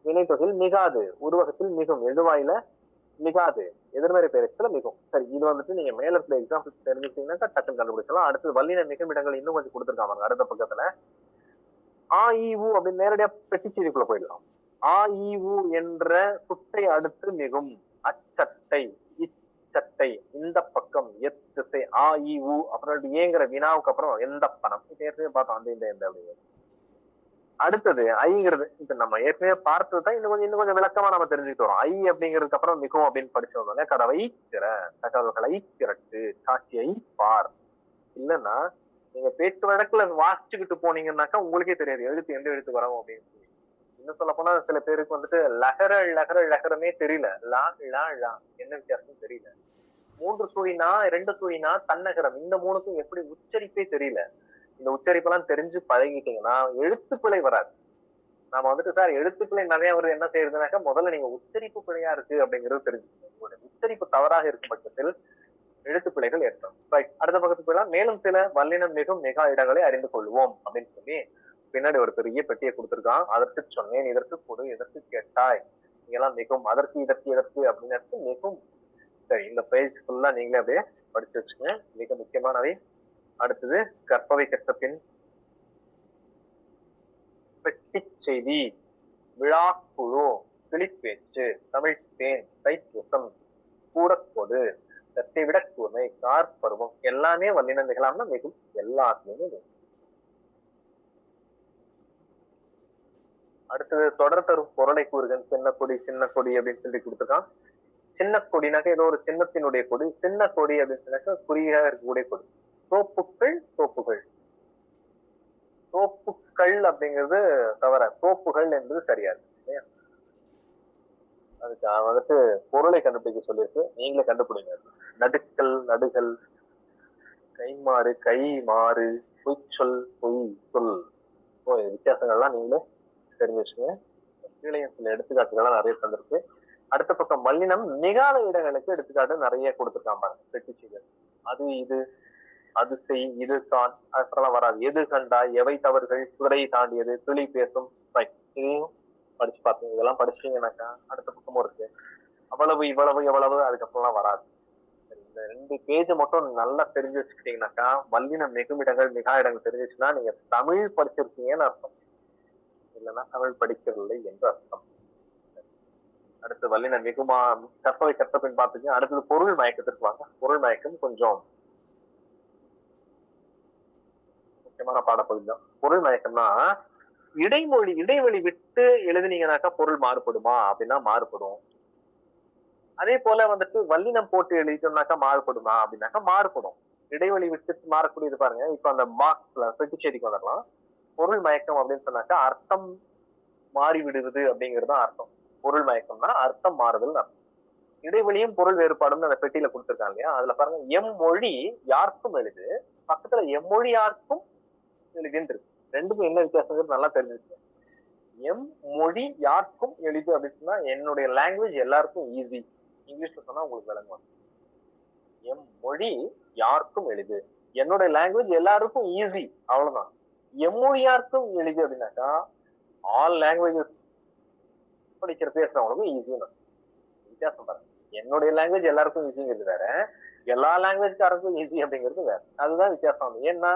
வினைத்தொகையில் மிகாது, உருவகத்தில் மிகும், எழுவாயில மிகாது, எதிர்மறை பெயரத்துல மிகும். சரி, இது வந்துட்டு நீங்க மேல இருக்கிற எக்ஸாம்பிள் தெரிஞ்சுட்டீங்கன்னா டக்குன்னு கண்டுபிடிச்சலாம். அடுத்து வல்லின மிகுமிடங்கள் இன்னும் கொஞ்சம் கொடுத்துருக்காங்க அடுத்த பக்கத்துல. ஆ இ உ அப்படின்னு நேரடியா பெட்டிச்செய்திக்குள்ள போயிடலாம். ஆ இ உ என்ற சுட்டை அடுத்து மிகும். அச்சட்டை, இச்சட்டை, இந்த பக்கம், எத்திசை, ஆ இ உ அப்புறம் ஏங்கிற வினாவுக்கு அப்புறம் எந்த பணம். ஏற்கனவே பார்த்தோம் அந்த இந்த எந்த அப்படிங்கிறது. அடுத்தது ஐங்கிறது இப்ப நம்ம ஏற்கனவே பார்த்ததுதான் இன்னும் கொஞ்சம் விளக்கமா நம்ம தெரிஞ்சுட்டு வரோம். ஐ அப்படிங்கிறதுக்கு அப்புறம் மிகவும் அப்படின்னு படிச்சு வந்தோம்னா கதவை திற, தகவல்களை திரட்டு, காட்சியை பார். இல்லைன்னா நீங்க பேச்சு வழக்குல வாசிச்சுக்கிட்டு போனீங்கன்னாக்கா உங்களுக்கே தெரியாது எழுத்து எந்த எழுத்து வரும் அப்படின்னு சொல்லி. இன்னும் சொல்ல போனா சில பேருக்கு வந்துட்டு லகரமே தெரியல. லா லா லா என்ன வித்தியாசம் தெரியல. 3 சுழினா 2 சுழினா தன்னகரம் இந்த 3க்கும் எப்படி உச்சரிப்பே தெரியல. இந்த உச்சரிப்பெல்லாம் தெரிஞ்சு பழகிட்டீங்கன்னா எழுத்துப்பிழை வராது. நாம வந்துட்டு சார் எழுத்துப்பிழை நிறைய வருது என்ன செய்யறதுனாக்கா முதல்ல நீங்க உச்சரிப்பு பிழையா இருக்கு அப்படிங்கிறது தெரிஞ்சுக்கணும். உங்களுடைய உச்சரிப்பு தவறாக இருக்கும் பட்சத்தில் எழுத்துப்பிழைகள் ஏற்படும். ரைட், அடுத்த பக்கத்துக்கு போயிடலாம். மேலும் சில வல்லினம் மிகும் மிகா இடங்களை அறிந்து கொள்வோம் அப்படின்னு சொல்லி பின்னாடி ஒரு பெரிய பெட்டியை கொடுத்திருக்கான். அதற்கு சொன்னேன், இதற்கு கொடு, எதற்கு கேட்டாய், இதெல்லாம் மிகும், அதற்கு இதற்கு எதற்கு அப்படின்னு மிகும். சரி, இந்த பேஜ் ஃபுல்லா நீங்களே அப்படியே படிச்சு வச்சுக்கோங்க. மிக முக்கியமானவை. அடுத்தது கற்பவை கற்ற பின் பெட்டி செய்தி, விழாக்குழு, கிளிப்பேச்சு, தமிழ் தேன், தைப்பூசம், கூடக்கோடு, சத்தை விட கூர்மை, கார்பருவம் எல்லாமே வல்லினம் மிகலாம்னா மிகும். எல்லாத்துலயுமே மிகும். அடுத்தது தொடர் தரும் பொருளை கூறுகள். சின்ன கொடி, சின்ன கொடி அப்படின்னு சொல்லி கொடுத்துருக்கான். சின்ன கொடினாக்க ஏதோ ஒரு சின்னத்தினுடைய கொடி. சின்ன கொடி அப்படின்னு சொன்னாக்க குறியாக இருக்கக்கூடிய கொடி. தோப்புக்கள், தோப்புகள், தோப்புக்கள் அப்படிங்கிறது தவிர தோப்புகள் என்பது சரியாது. அதுக்கு வந்துட்டு பொருளை கண்டுபிடிக்க சொல்லியிருக்கு. நீங்களே கண்டுபிடிங்க. நடுக்கல், நடுகள், கைமாறு, கை மாறு, பொய்ச்சொல், பொய் சொல், வித்தியாசங்கள்லாம் நீங்களே தெரிஞ்சு வச்சுக்கோங்க. கீழே சில எடுத்துக்காட்டுகள்லாம் நிறைய தந்திருக்கு. அடுத்த பக்கம் வல்லினம் மிகாத இடங்களுக்கு எடுத்துக்காட்டு நிறைய கொடுத்துருக்கான் பாருங்க. பெட்டிச்சீகள், அது இது, அது செய், இது தான், அதெல்லாம் வராது. எது கண்டாய், எவை தவறுகள், குதிரை தாண்டியது, கிளி பேசும். இதையும் படிச்சு பார்த்தீங்க. இதெல்லாம் படிச்சீங்கன்னாக்கா அடுத்த பக்கமும் இருக்கு. அவ்வளவு, இவ்வளவு, எவ்வளவு, அதுக்கப்புறம்லாம் வராது. இந்த 2 பேஜ் மட்டும் நல்லா தெரிஞ்சு வச்சுக்கிட்டீங்கன்னாக்கா வல்லினம் மிகுமிடங்கள் மிகா இடங்கள் தெரிஞ்சிச்சுன்னா நீங்க தமிழ் படிச்சிருக்கீங்கன்னு அர்த்தம். இல்லைன்னா தமிழ் படிக்கவில்லை என்று அர்த்தம். அடுத்து வல்லின மிகுமா கற்பவை கற்ற பின் பார்த்துங்க. அடுத்தது பொருள் மயக்கத்திற்கு வாங்க. பொருள் மயக்கம் கொஞ்சம் முக்கியமான பாடப்பகுதி தான். பொருள் மயக்கம்னா இடைவெளி விட்டு எழுதினீங்கன்னாக்கா பொருள் மாறுபடுமா அப்படின்னா மாறுபடும். அதே போல வந்துட்டு வல்லினம் போட்டு எழுதிட்டோம்னாக்கா மாறுபடுமா அப்படின்னாக்கா மாறுபடும். இடைவெளி விட்டு மாறக்கூடியது பாருங்க. இப்ப அந்த பாக்ஸ்ல பெட்டிச்சேரிக்கு வந்துடலாம். பொருள் மயக்கம் அப்படின்னு சொன்னாக்கா அர்த்தம் மாறி விடுவது அப்படிங்கிறது அர்த்தம். பொருள் மயக்கம்னா அர்த்தம் மாறுதல் அர்த்தம். இடைவெளியும் பொருள் வேறுபாடும் அந்த பெட்டியில கொடுத்திருக்காங்க இல்லையா, அதுல பாருங்க எம் மொழி யாருக்கும் எழுது, பக்கத்துல எம்மொழி யாருக்கும் எழுதுன்னு இருக்கு. ரெண்டுக்கும் என்ன வித்தியாசம் நல்லா தெரிஞ்சுக்க. எம் மொழி யாருக்கும் எழுது அப்படின்னு சொன்னா என்னுடைய லாங்குவேஜ் எல்லாருக்கும் ஈஸி. இங்கிலீஷ்ல சொன்னா உங்களுக்கு விளங்குவாங்க. எம் மொழி யாருக்கும் எழுது, என்னுடைய லாங்குவேஜ் எல்லாருக்கும் ஈஸி, அவ்வளவுதான். எம்மொழி யாருக்கும் எழுது அப்படின்னாக்கா ஆல் லாங்குவேஜஸ் படிக்கிற பேசுறவங்களுக்கும் ஈஸின்னு வித்தியாசம் பாருங்க. என்னுடைய லாங்குவேஜ் எல்லாருக்கும் ஈஸிங்கிறது வேற, எல்லா லாங்குவேஜ்காரருக்கும் ஈஸி அப்படிங்கிறது வேற. அதுதான் வித்தியாசம். ஏன்னா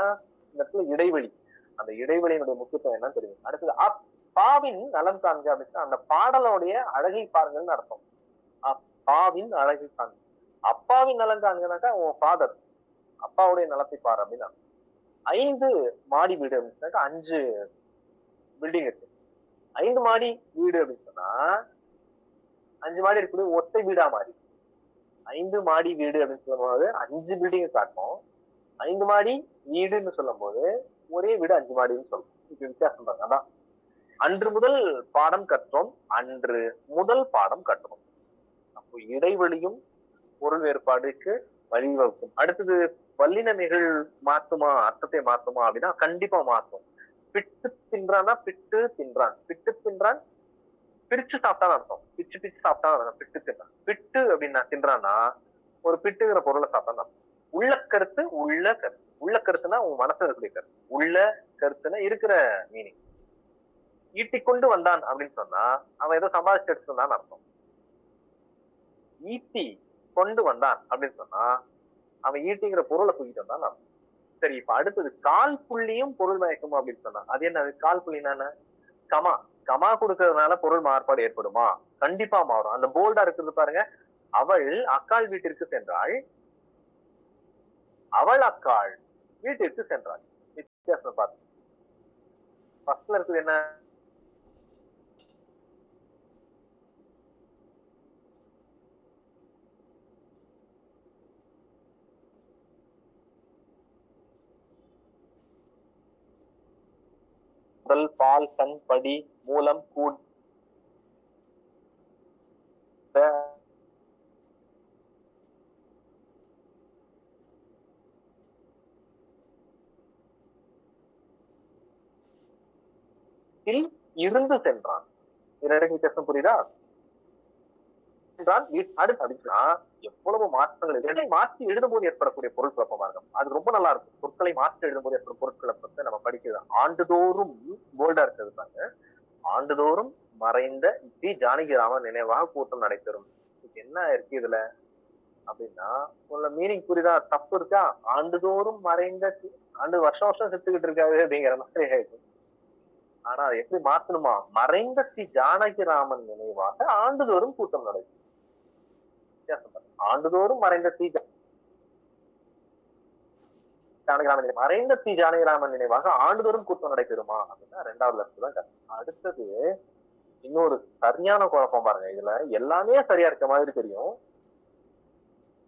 இந்த இடத்துல இடைவெளி, அந்த இடைவெளியினுடைய முக்கியத்துவம் என்னன்னு தெரியும். அடுத்தது அப்பாவின் நலம் காண்க அப்படின்னா அந்த பாடலோடைய அழகை பாருங்கள்னு அர்த்தம். அப்பாவின் அழகை காண்க. அப்பாவின் நலம் காண்கனாக்கா உன் ஃபாதர், அப்பாவுடைய நலத்தை பாரு அப்படின்னா. 5 மாடி வீடு அப்படின்னாக்கா 5 பில்டிங் இருக்கு. 5 மாடி வீடு அப்படின்னு சொன்னா 5 மாடி இருக்குது ஒத்தை வீடா மாறி. 5 மாடி வீடு அப்படின்னு சொல்லும் போது 5 பில்டிங் காட்டும். 5 மாடி வீடுன்னு சொல்லும் போது ஒரே வீடு 5 மாடின்னு சொல்லும். இது வித்தியாசம் பாருங்க. அதான் அன்று முதல் பாடம் கற்றோம், அன்று முதல் பாடம் கற்றோம். அப்போ இடைவெளியும் பொருள் வேறுபாடுக்கு வழிவகுக்கும். அடுத்தது வல்லினமைகள் மாத்துமா, அர்த்தத்தை மாத்துமா அப்படின்னா கண்டிப்பா மாத்தும். பிட்டு தின்றான்னா பிட்டு தின்றான், பிட்டு தின்றான் பிரிச்சு சாப்பிட்டான்னு அர்த்தம். பிச்சு பிச்சு சாப்பிட்டா பிட்டு தின்றான். பிட்டு அப்படின்னா தின்றான்னா ஒரு பிட்டுங்கிற பொருளை சாப்பிட்டான்னு அர்த்தம். உள்ள கருத்து உள்ள கருத்து. உள்ள கருத்துனா உன் மனசுல இருக்கக்கூடிய கருத்து. உள்ள கருத்துன்னா இருக்கிற மீனிங். ஈட்டி கொண்டு வந்தான் அப்படின்னு சொன்னா அவன் ஏதோ சம்பாதிச்சு எடுத்து வந்தான்னு அர்த்தம். ஈட்டி கொண்டு வந்தான் அப்படின்னு சொன்னா அவன் ஈட்டிங்கிற பொருளை தூக்கிட்டு வந்தான் அர்த்தம். சரி, இப்ப அடுத்தது கால் புள்ளியும் பொருள் மயக்கும் அப்படின்னு சொன்னா அது என்ன? கால் புள்ளினா கமா. கமா கொடுக்கறதுனால பொருள் மாறுபாடு ஏற்படுமா? கண்டிப்பா மாறும். அந்த போல்டா இருக்குது பாருங்க. அவள் அக்காள் வீட்டிற்கு சென்றாள், அவள் அக்காள் வீட்டிற்கு சென்றாள். வித்தியாசம் பார்த்து ஃபர்ஸ்ட்ல இருக்குது என்ன? முதல் பால் கண் படி மூலம் கூட இருந்து சென்றான். இரண்டு வித்தியாசம் புரியுதா? அடுத்து அப்படின்னா எவ்வளவு மாற்றங்கள் இதனை மாற்றி எழுதும் போது ஏற்படக்கூடிய பொருள் குழப்பமா இருக்கும். அது ரொம்ப நல்லா இருக்கும். சொற்களை மாற்றி எழுதும் போது ஏற்படும் பொருட்குழப்பத்தை நம்ம படிக்கலாம். ஆண்டுதோறும் போல்டா இருக்கிறது பாருங்க. ஆண்டுதோறும் மறைந்த டி ஜானகிராமன் நினைவாக கூட்டம் நடைபெறும். என்ன இருக்கு இதுல அப்படின்னா உள்ள மீனிங் புரியுதா? தப்பு இருக்கா? ஆண்டுதோறும் மறைந்த ஆண்டு வருஷம் வருஷம் செத்துக்கிட்டு இருக்காது அப்படிங்கிற மாதிரி ஆயிடுச்சு. ஆனா அதை எப்படி மாத்தணுமா? மறைந்த ஸ்ரீ ஜானகிராமன் நினைவாக ஆண்டுதோறும் கூட்டம் நடைபெறும். ஆண்டுதோறும் மறைந்த ஸ்ரீ ஜானகிராமன் மறைந்த ஸ்ரீ ஜானகிராமன் நினைவாக ஆண்டுதோறும் கூட்டம் நடைபெறுமா அப்படின்னா 2வது லட்சம் தான். அடுத்தது இன்னொரு சரியான குழப்பம் பாருங்க. இதுல எல்லாமே சரியா இருக்க மாதிரி தெரியும்.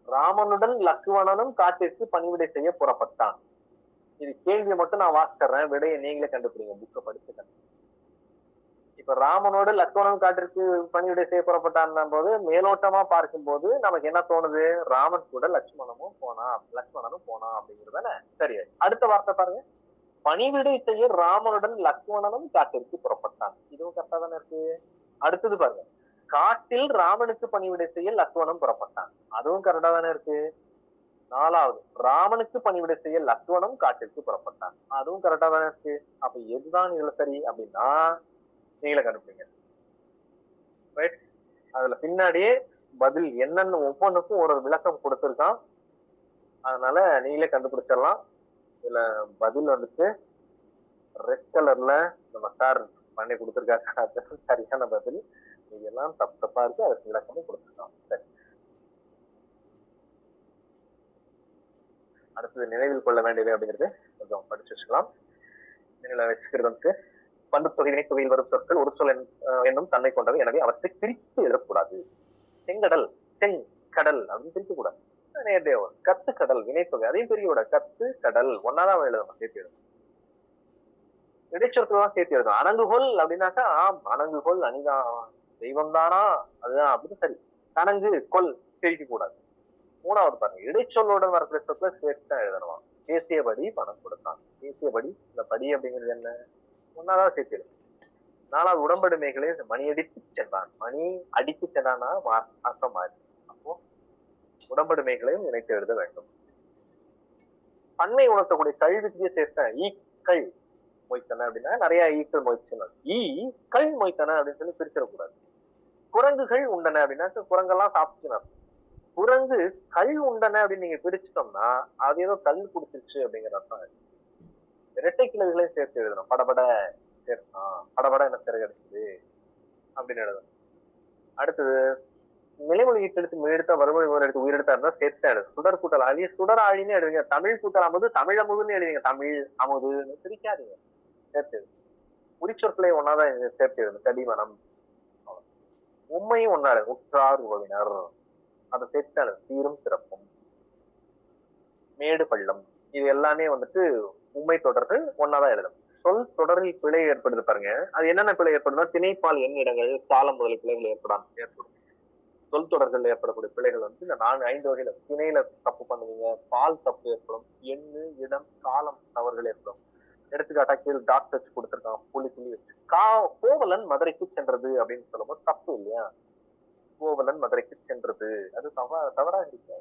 ராமனுடன் லக்ஷ்மணனும் காட்டிற்கு பணிவிடை செய்ய புறப்பட்டான். இது கேள்வியை மட்டும் நான் வாசிக்கிறேன், விடையை நீங்களே கண்டுபிடிங்க. புக்கை படிச்சு கண்டுபிடிங்க. இப்ப ராமனோடு லக்ஷ்மணன் காட்டிற்கு பணிவிடை செய்ய புறப்பட்டான் போது மேலோட்டமா பார்க்கும் போது நமக்கு என்ன தோணுது? ராமன் கூட லக்ஷ்மணனும் போனா அப்படிங்கிறதானே சரி. அடுத்த வார்த்தை பாருங்க. பணிவிடை செய்ய ராமனுடன் லக்ஷ்மணனும் காட்டிற்கு புறப்பட்டான். இதுவும் கரெக்டா தானே இருக்கு. அடுத்தது பாருங்க. காட்டில் ராமனுக்கு பணிவிடை செய்ய லக்ஷ்மணன் புறப்பட்டான். அதுவும் கரெக்டா தானே இருக்கு. 4வது ராமனுக்கு பணிவிடை செய்ய லக்ஷ்மணன் காட்டிற்கு புறப்பட்டான். அதுவும் கரெக்டா தானே இருக்கு. அப்ப எதுதான் இதுல சரி அப்படின்னா நீங்களே கண்டுபிடிங்க. ரைட். அதுல பின்னாடியே பதில் என்னன்னு ஒவ்வொன்றுக்கும் ஒரு விளக்கம் கொடுத்திருக்கான். அதனால நீங்களே கண்டுபிடிச்சிடலாம். இதுல பதில் வந்துட்டு ரெட் கலர்ல நம்ம சார் பண்ணி கொடுத்திருக்காங்க. சரியான பதில். இதெல்லாம் தப்பா இருக்கு. அதுக்கு விளக்கமும் கொடுத்திருக்கான். சரி, அடுத்தது நினைவில் கொள்ள வேண்டியது அப்படிங்கிறது கொஞ்சம் படிச்சு வச்சுக்கலாம். நினைவுல வச்சுக்கிறது வந்து பண்பு தொகை வினைத்தொகையில் வரும் சொற்கள் ஒரு சொல் என்னும் தன்மை கொண்டவை. எனவே அவற்றை பிரித்து எழுதக்கூடாது. செங்கடல் செங்கடல் அப்படின்னு பிரிக்க கூடாது. கத்து கடல் வினைத்தொகை அதையும் பிரிக்க கூடாது. கத்து கடல் ஒன்னாதான் எழுதணும், சேர்த்து எழுதணும். இடைச்சொற்கள் தான் சேர்த்து எழுதணும். அணங்குகோல் அப்படின்னாக்கா அணங்குகோல் அணிதான் தெய்வம் தானா அதுதான் அப்படின்னு சரி. கணங்கு கொல் பிரிக்க கூடாது. 3வது பாருங்க. இடைச்சொல்லுடன் வரக்கூடிய சொற்களை சேர்த்து தான் எழுதணும். தேசியபடி பணம் கொடுத்தான். தேசியபடி இந்த படி அப்படிங்கிறது என்ன? ஒன்னாதான் சேர்த்து எழுதணும். 4வது உடம்படுமைகளை மணி அடித்து சென்றான். மணி அடித்து சென்றான்னா அர்த்தம் மாறி. அப்போ உடம்படுமைகளையும் இணைத்து எழுத வேண்டும். பன்மை உணர்த்தக்கூடிய கல்விக்கு சேர்த்த ஈக்கள் மொய்த்தன அப்படின்னா நிறைய ஈக்கள் மொய்ச்சன. ஈக்கள் மொய்த்தன அப்படின்னு சொல்லி பிரிச்சிடக்கூடாது. குரங்குகள் உண்டன அப்படின்னா குரங்கெல்லாம் சாப்பிட்டுன்னு. குரங்கு கல் உண்டன அப்படின்னு நீங்க பிரிச்சுட்டோம்னா அது ஏதோ கல் குடிச்சிருச்சு அப்படிங்கிற அர்த்தம். இரட்டை கிளவிகளையும் சேர்த்து எழுதணும். படபட சேர்த்தான், படபட என்ன சிறை கிடைச்சது அப்படின்னு எழுதணும். அடுத்தது நிலைமொழி ஈட்டெழுத்து எடுத்தா வறுமொழி முதல் எடுத்து உயிரெடுத்தா இருந்தா சேர்த்து எழுது. சுடர் கூட்டல் ஆழி, சுடர் ஆழின்னு எழுதுங்க. தமிழ் கூட்டல் அமுது, தமிழ் அமுதுன்னு எழுதுங்க. தமிழ் அமுது பிரிக்காதீங்க, சேர்த்து உரிச்சொற்களை ஒன்னாதான் சேர்த்து எழுது. கடிமனம், உண்மையும் ஒன்னாரு, உற்றார் உறவினர், அதை சேர்த்து சீரும் சிறப்பும். மேடு பள்ளம், இது எல்லாமே வந்துட்டு உண்மை தொடர்கள் ஒன்னாதான் எழுதும். சொல் தொடரில் பிழை ஏற்படுது பாருங்க. அது என்னென்ன பிழை ஏற்படுதுன்னா திணைப்பால் எண்ணிடங்கள் காலம் முதலிய பிழைகள் ஏற்படும். சொல் தொடர்கள் ஏற்படக்கூடிய பிழைகள் வந்து இந்த 5 வகையில திணையில தப்பு பண்ணுவீங்க, பால் தப்பு ஏற்படும், எண்ணு இடம் காலம் தவறுகள் ஏற்படும். எடுத்துக்காட்டா கீழ் டாக்டர்ஸ் கொடுத்திருக்காங்க புள்ளி புள்ளி வச்சு. கோவலன் மதுரைக்கு சென்றது அப்படின்னு சொல்லும்போது தப்பு இல்லையா? கோவலன் மதுரைக்கு சென்றது அது தவறா இருக்கு.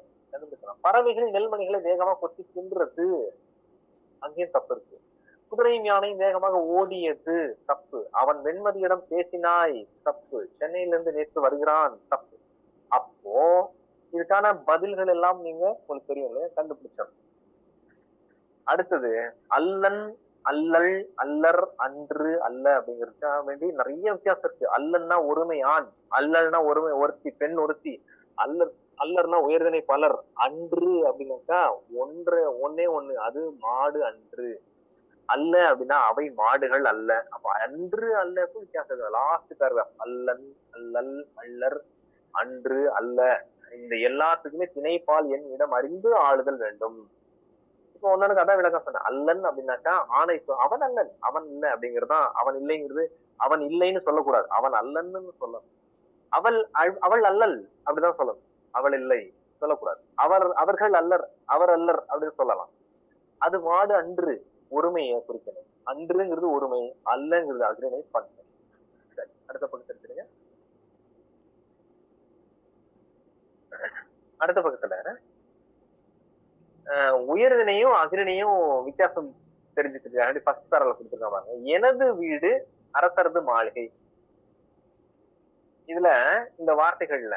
பறவைகள் நெல்மணிகளை வேகமா கொத்தி தின்றது, அங்கேயும் தப்பு இருக்கு. குதிரையும் யானையும் வேகமாக ஓடியது தப்பு. அவன் வெண்மதியிடம் பேசினாய் தப்பு. சென்னையிலிருந்து நேற்று வருகிறான் தப்பு. அப்போ இதுக்கான பதில்கள் எல்லாம் நீங்க உங்களுக்கு தெரியும் கண்டுபிடிச்சோம். அடுத்தது அல்லன், அல்லல், அல்லர், அன்று, அல்ல அப்படிங்கிறதுக்காக வேண்டி நிறைய வித்தியாசம் இருக்கு. அல்லன்னா ஒருமை ஆண், அல்லல்னா ஒருமை ஒருத்தி பெண் ஒருத்தி, அல்லர் அல்லர்னா உயர்தனை பலர், அன்று அப்படின்னாக்கா ஒன்னே ஒண்ணு, அது மாடு அன்று. அல்ல அப்படின்னா அவை மாடுகள் அல்ல. அப்ப அன்று அல்லக்கும் வித்தியாசம். லாஸ்ட் பேராகிராஃப் அல்லன், அல்லல், அல்லர், அன்று, அல்ல, இந்த எல்லாத்துக்குமே திணைப்பால் என் இடம் அறிந்து ஆளுதல் வேண்டும். இப்போ ஒன்னு அதான் விளக்கம் சொன்னேன். அல்லன் அப்படின்னாக்கா ஆணை, அவன் அல்லன், அவன் இல்லை அப்படிங்கிறதான். அவன் இல்லைங்கிறது, அவன் இல்லைன்னு சொல்லக்கூடாது, அவன் அல்லன்னு சொல்லணும். அவள் அல்லல் அப்படிதான் சொல்லணும், அவள் இல்லை சொல்லக்கூடாது. அவர்கள் அல்லர், அவர் அல்லர் அப்படின்னு சொல்லலாம். அது மாடு அன்று ஒருமையை குறிக்கணும். அன்றுங்கிறது ஒருமை, அல்லங்கிறது அக்ரிணை பன்மை. சரி, அடுத்த பக்கத்துல எடுத்துருங்க. அடுத்த பக்கத்துல உயர்தினையும் அகிரணையும் வித்தியாசம் தெரிஞ்சுக்கிட்டு ஃபர்ஸ்ட் பேரல கொடுத்துருக்காங்க. எனது வீடு அரசரது மாளிகை. இதுல இந்த வார்த்தைகள்ல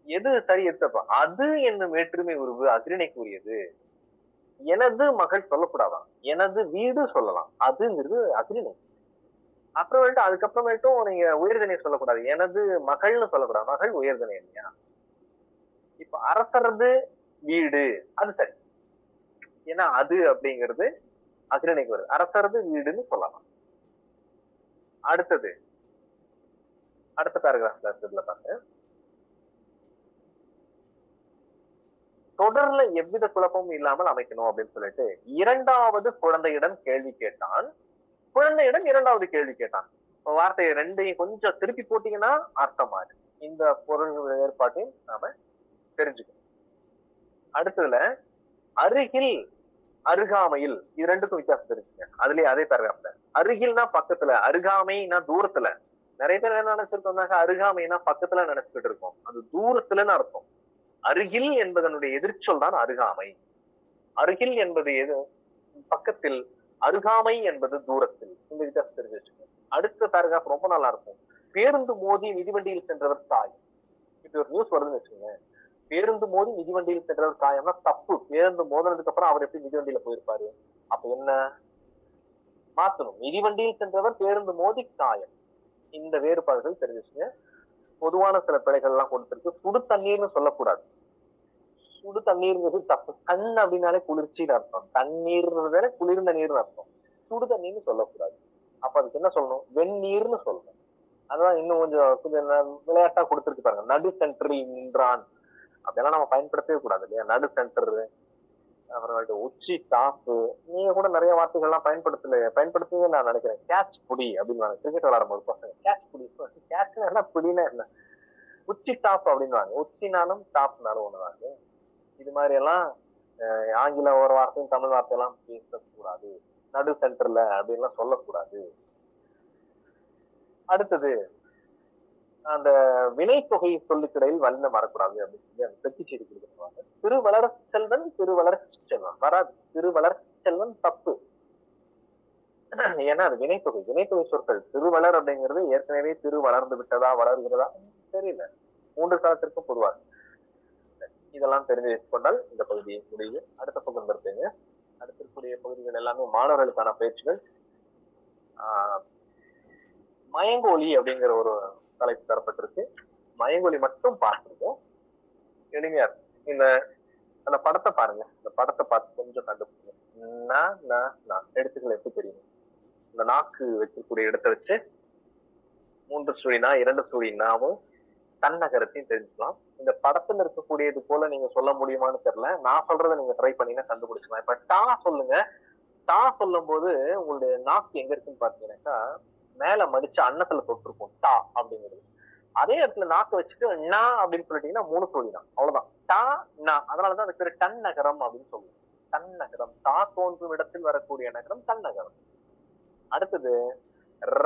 எது சரி எடுத்தப்ப அது என்னும் வேற்றுமை உருவு அகிரிணைக்குரியது. எனது மகள் சொல்லக்கூடாதான், எனது வீடு சொல்லலாம், அதுங்கிறது அகிரிணை. அப்புறமேட்டு அதுக்கப்புறமேட்டும் நீங்க உயர்தினை சொல்லக்கூடாது, எனது மகள்னு சொல்லக்கூடாது, மகள் உயர்தினை இல்லையா? இப்ப அரசரது வீடு அது சரி, ஏன்னா அது அப்படிங்கிறது அகிரணைக்கு வருது. அரசரது வீடுன்னு சொல்லலாம். அடுத்தது அடுத்த பேராகிராஃப்ல இருக்கிறதுல பாருங்க. தொடர்ல எவ்வித குழப்பமும் இல்லாமல் அமைக்கணும் அப்படின்னு சொல்லிட்டு இரண்டாவது குழந்தையிடம் கேள்வி கேட்டான், குழந்தையிடம் இரண்டாவது கேள்வி கேட்டான். வார்த்தையை ரெண்டையும் கொஞ்சம் திருப்பி போட்டீங்கன்னா அர்த்தம் மாறு. இந்த பொருள் ஏற்பாட்டையும் நாம தெரிஞ்சுக்கணும். அடுத்ததுல அருகில், அருகாமையில், இது ரெண்டுக்கும் வித்தியாசம் தெரிஞ்சுங்க. அதுலயே அதே பேராகிராஃப்ல அருகில்னா பக்கத்துல, அருகாமைனா தூரத்துல. நிறைய பேர் என்ன நினைச்சிருக்கோம்னாக்க அருகாமைனா பக்கத்துல நினைச்சுக்கிட்டு இருக்கோம், அது தூரத்துலன்னு அர்த்தம். அருகில் என்பதனுடைய எதிர்ச்சொல் தான் அருகாமை. அருகில் என்பது எது பக்கத்தில், அருகாமை என்பது தூரத்தில். இந்த வித்தியாசம் தெரிஞ்சு வச்சுக்கோங்க. அடுத்த பேராகிராஃப் ரொம்ப நல்லா இருக்கும். பேருந்து மோதி மிதிவண்டியில் சென்றவர் தாய். இப்படி ஒரு நியூஸ் வருதுன்னு வச்சுக்கோங்க. பேருந்து மோதி மிதிவண்டியில் சென்றவர் காயம்னா தப்பு. பேருந்து மோதினதுக்கு அப்புறம் அவர் எப்படி மிதிவண்டியில போயிருப்பாரு? அப்ப என்ன மாத்தணும்? மிதிவண்டியில் சென்றவர் பேருந்து மோதி காயம். இந்த வேறுபாடுகள் தெரிஞ்சுச்சுங்க. பொதுவான சில பிழைகள் எல்லாம் கொடுத்திருக்கு. சுடு தண்ணீர்னு சொல்லக்கூடாது. சுடு தண்ணீர்ங்கிறது தப்பு. கண் அப்படின்னாலே குளிர்ச்சின்னு அர்த்தம், தண்ணீர்ன்றதால குளிர்ந்த நீர்னு அர்த்தம். சுடு தண்ணீர்னு சொல்லக்கூடாது. அப்ப அதுக்கு என்ன சொல்லணும்? வெந்நீர்னு சொல்லணும். அதான் இன்னும் கொஞ்சம் விளையாட்டா கொடுத்துருக்கு பாருங்க. நடு சென்டரில் நின்றான், அதெல்லாம் நம்ம பயன்படுத்தவே கூடாது இல்லையா? நடு சென்டர், அப்புறமேட்டு உச்சி டாப்பு, நீங்க கூட நிறைய வார்த்தைகள் எல்லாம் பயன்படுத்துவீங்கன்னு நான் நினைக்கிறேன். கேட்ச் புடி அப்படின்னு கிரிக்கெட் விளையாடும் போது பசங்க கேட்ச் புடி, கேட்ச் என்ன புடினா என்ன? உச்சி டாப் அப்படின்வாங்க. உச்சினாலும் டாப்னாலும் ஒண்ணுதாங்க. இது மாதிரி எல்லாம் ஆங்கில ஒரு வார்த்தையும் தமிழ் வார்த்தையெல்லாம் பேசக்கூடாது. நடு சென்டர்ல அப்படின்லாம் சொல்லக்கூடாது. அடுத்தது அந்த வினைத்தொகை சொல்லுக்கிடையில் வல்லினம் வரக்கூடாது அப்படின்னு சொல்லி அந்த பெட்டி செய்தி கொடுத்துருவாங்க. திருவளர்ச்சி செல்வன், திருவளர்ச்சி செல்வன் வராது. திருவளர்ச்சி செல்வன் தப்பு. ஏன்னா அது வினைத்தொகை சொற்கள். திருவளர் அப்படிங்கிறது ஏற்கனவே திரு வளர்ந்து விட்டதா வளர்கிறதா தெரியல. மூன்று காலத்திற்கும் பொதுவாக. இதெல்லாம் தெரிஞ்சு கொண்டால் இந்த பகுதி முடியுது. அடுத்த பக்கம் இருப்பீங்க. அடுத்திருக்கக்கூடிய பகுதிகள் எல்லாமே மாணவர்களுக்கான பயிற்சிகள். மயங்கோலி அப்படிங்கிற ஒரு தலைப்பு தரப்பட்டிருக்கு. மயங்கோலி மட்டும் பார்த்துருக்கோம். எளிமையா இருக்கு. இந்த அந்த படத்தை பாருங்க. இந்த படத்தை பார்த்து கொஞ்சம் கண்டுபிடிங்க. எழுத்துக்கள் எப்படி தெரியும்? இந்த நாக்கு வைக்கக்கூடிய இடத்தை வச்சு 3 சுழினா 2 சுழினாவும் தன்னகரத்தையும் தெரிஞ்சுக்கலாம். இந்த படத்துல இருக்கக்கூடியது போல நீங்க சொல்ல முடியுமான்னு தெரியல. நான் சொல்றதை நீங்க ட்ரை பண்ணீங்கன்னா கண்டுபிடிச்சுக்கலாம். இப்ப டா சொல்லுங்க. டா சொல்லும் போது உங்களுடைய நாக்கு எங்க இருக்குன்னு பாத்தீங்கன்னாக்கா மேல மடிச்சு அன்னத்துல தொட்டிருக்கும் டா அப்படிங்கிறது. அதே இடத்துல நாக்கு வச்சுட்டு நா அப்படின்னு சொல்லிட்டீங்கன்னா 3 சுழி தான். அவ்வளவுதான். டா நா. அதனாலதான் அதுக்கு பேரு டன் நகரம் அப்படின்னு சொல்லுவோம். டன் நகரம். டா தோன்றும் இடத்தில் வரக்கூடிய நகரம் டன் நகரம். அடுத்தது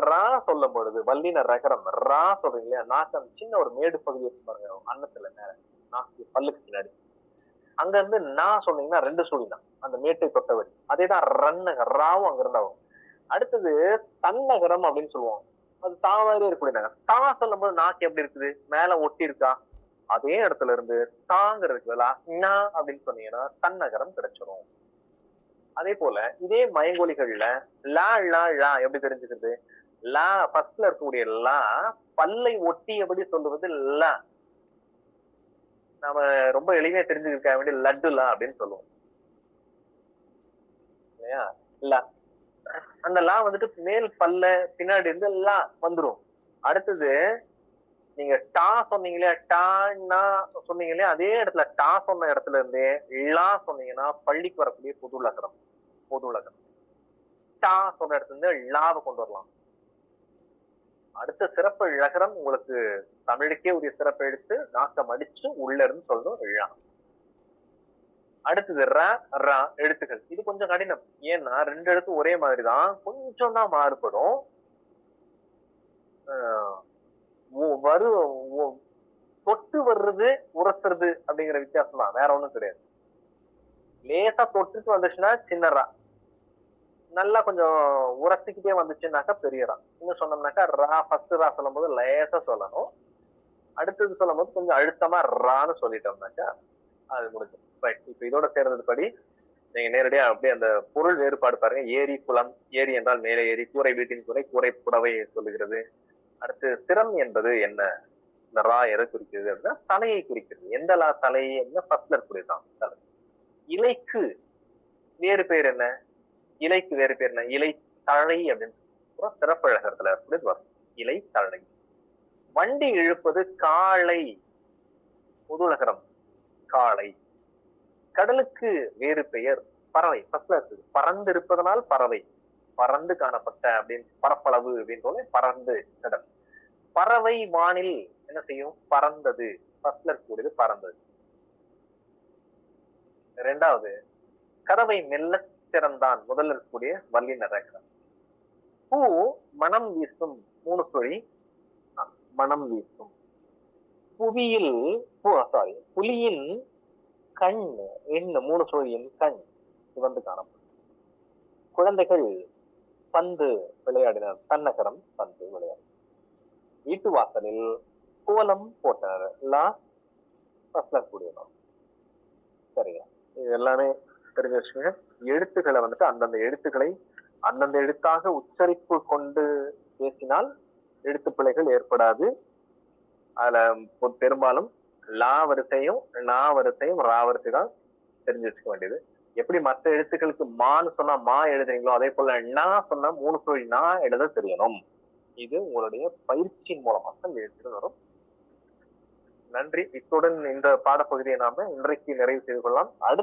ரா சொல்லும் பொழுது வல்லின ரகரம். ரா சொல்றீங்க இல்லையா? நாக்கம் சின்ன ஒரு மேடு பகுதி இருக்கு பாருங்க அன்னத்துல மேல நாக்கு பல்லுக்கு பின்னாடி. அங்க இருந்து நா சொன்னீங்கன்னா 2 சுழி தான். அந்த மேட்டை தொட்டவரி. அதேதான் ரன்னகர். ராவும் அங்க இருந்தாகும். அடுத்தது தன்னகரம் அப்படின்னு சொல்லுவோம். அது தாவாவே இருக்கக்கூடிய நகரம். தா சொல்லும் போது நாக்கு எப்படி இருக்குது? மேல ஒட்டி இருக்கா? அதே இடத்துல இருந்து தாங்கிறதுக்கு பதிலா நா அப்படின்னு சொன்னீங்கன்னா தன்னகரம் கிடைச்சிரும். அதே போல இதே மயங்கொலிகள்ல லா லா லா எப்படி தெரிஞ்சுக்கிறது? லா ஃபர்ஸ்ட்ல இருக்கக்கூடிய லா பல்லை ஒட்டியபடி சொல்லுவது லா. நாம ரொம்ப எளிமையா தெரிஞ்சுக்க வேண்டிய லட்டுலா அப்படின்னு சொல்லுவோம் இல்லையா? லா. அந்த லா வந்துட்டு மேல் பல்ல பின்னாடி இருந்து லா வந்துரும். அடுத்தது நீங்க டா சொன்னீங்க இல்லையா? டா சொன்னீங்க இல்லையா? அதே இடத்துல டா சொன்ன இடத்துல இருந்தே லா சொன்னீங்கன்னா பள்ளிக்கு வரக்கூடிய பொது லகரம். பொது லகரம். டா சொன்ன இடத்துல இருந்து லாவை கொண்டு வரலாம். அடுத்த சிறப்பு லகரம் உங்களுக்கு தமிழுக்கே உரிய சிறப்பு எடுத்து நாக்கம் அடிச்சு உள்ள இருந்து சொல்றோம் லா. அடுத்தது ர ரா எழுத்துக்கள். இது கொஞ்சம் கடினம். ஏன்னா 2 எழுத்து ஒரே மாதிரிதான். கொஞ்சம் தான் மாறுபடும். தொட்டு வர்றது உரசுறது அப்படிங்கிற வித்தியாசம் தான். வேற ஒண்ணும் கிடையாது. லேசா தொட்டுட்டு வந்துச்சுன்னா சின்னரா. நல்லா கொஞ்சம் உரசிக்கிட்டே வந்துச்சுன்னாக்கா பெரியரா. இன்னும் சொன்னோம்னாக்கா ரா ஃபர்ஸ்ட் ரா சொல்லும் போது லேசா சொல்லணும். அடுத்தது சொல்லும் போது கொஞ்சம் அழுத்தமா ரான்னு சொல்லிட்டோம்னாக்கா அது முடிஞ்சு. ரைட். இப்ப இதோட சேர்ந்தது படி நீங்க நேரடியா அப்படியே அந்த பொருள் வேறுபாடு பாருங்க. ஏரி குளம். ஏரி என்றால் மேலே ஏரி. கூரை வீட்டின் கூரை. கூரை புடவை சொல்லுகிறது. அடுத்து சிரம் என்பது என்ன? இந்த ரா எதை குறிக்கிறது அப்படின்னா தலையை குறிக்கிறது. எந்த லா தலை என்ன? ஃபர்ஸ்ட்ல இருக்கக்கூடியதான் தலை. இலைக்கு வேறு பேர் என்ன? இலைக்கு வேறு பேர் என்ன? இலை தழை அப்படின்னு சிறப்பழகத்துல இருக்கக்கூடியது வரும். இலை தழை. வண்டி இழுப்பது காளை. பொதுலகரம் காளை. கடலுக்கு வேறு பெயர் பறவை. ஃபர்ஸ்ட்ல இருக்குது. பறந்து இருப்பதனால் பறவை. பறந்து காணப்பட்ட அப்படின்னு பரப்பளவு அப்படின்னு பறந்து கடல். பறவை வானில் என்ன செய்யும்? பறந்தது. ஃபர்ஸ்ட்ல இருக்கக்கூடியது பறந்தது. இரண்டாவது கதவை மெல்ல திறந்தான். முதல்ல இருக்கக்கூடிய வல்லின ரகரம். பூ மனம் வீசும். 3 சுழி. மனம் வீசும். புவியில் புலியின் கண் என்ன? 3 சுழியின் கண் சிவந்து காணப்படும். குழந்தைகள் பந்து விளையாடினர். தன்னகரம் பந்து விளையாடினர். வீட்டு வாசலில் கோலம் போட்டனர். லா கூடியதான். சரியா? இது எல்லாமே தெரிஞ்ச விஷயம். எழுத்துக்களை வந்துட்டு அந்தந்த எழுத்துக்களை அந்தந்த எழுத்தாக உச்சரிப்பு கொண்டு பேசினால் எழுத்து பிழைகள் ஏற்படாது. அதுல பெரும்பாலும் லா வரிசையும் நா வரிசையும் ரா வரிசை தான் தெரிஞ்சு வச்சுக்க வேண்டியது. எப்படி மற்ற எழுத்துக்களுக்கு மான்னு சொன்னா மா எழுதுறீங்களோ அதே போல நா சொன்னா 3 சுழி நா எழுத தெரியணும். இது உங்களுடைய பயிற்சியின் மூலமாக எழுத்து வரும். நன்றி. இத்துடன் இந்த பாடப்பகுதியை நாம இன்றைக்கு நிறைவு செய்து கொள்ளலாம். அடுத்த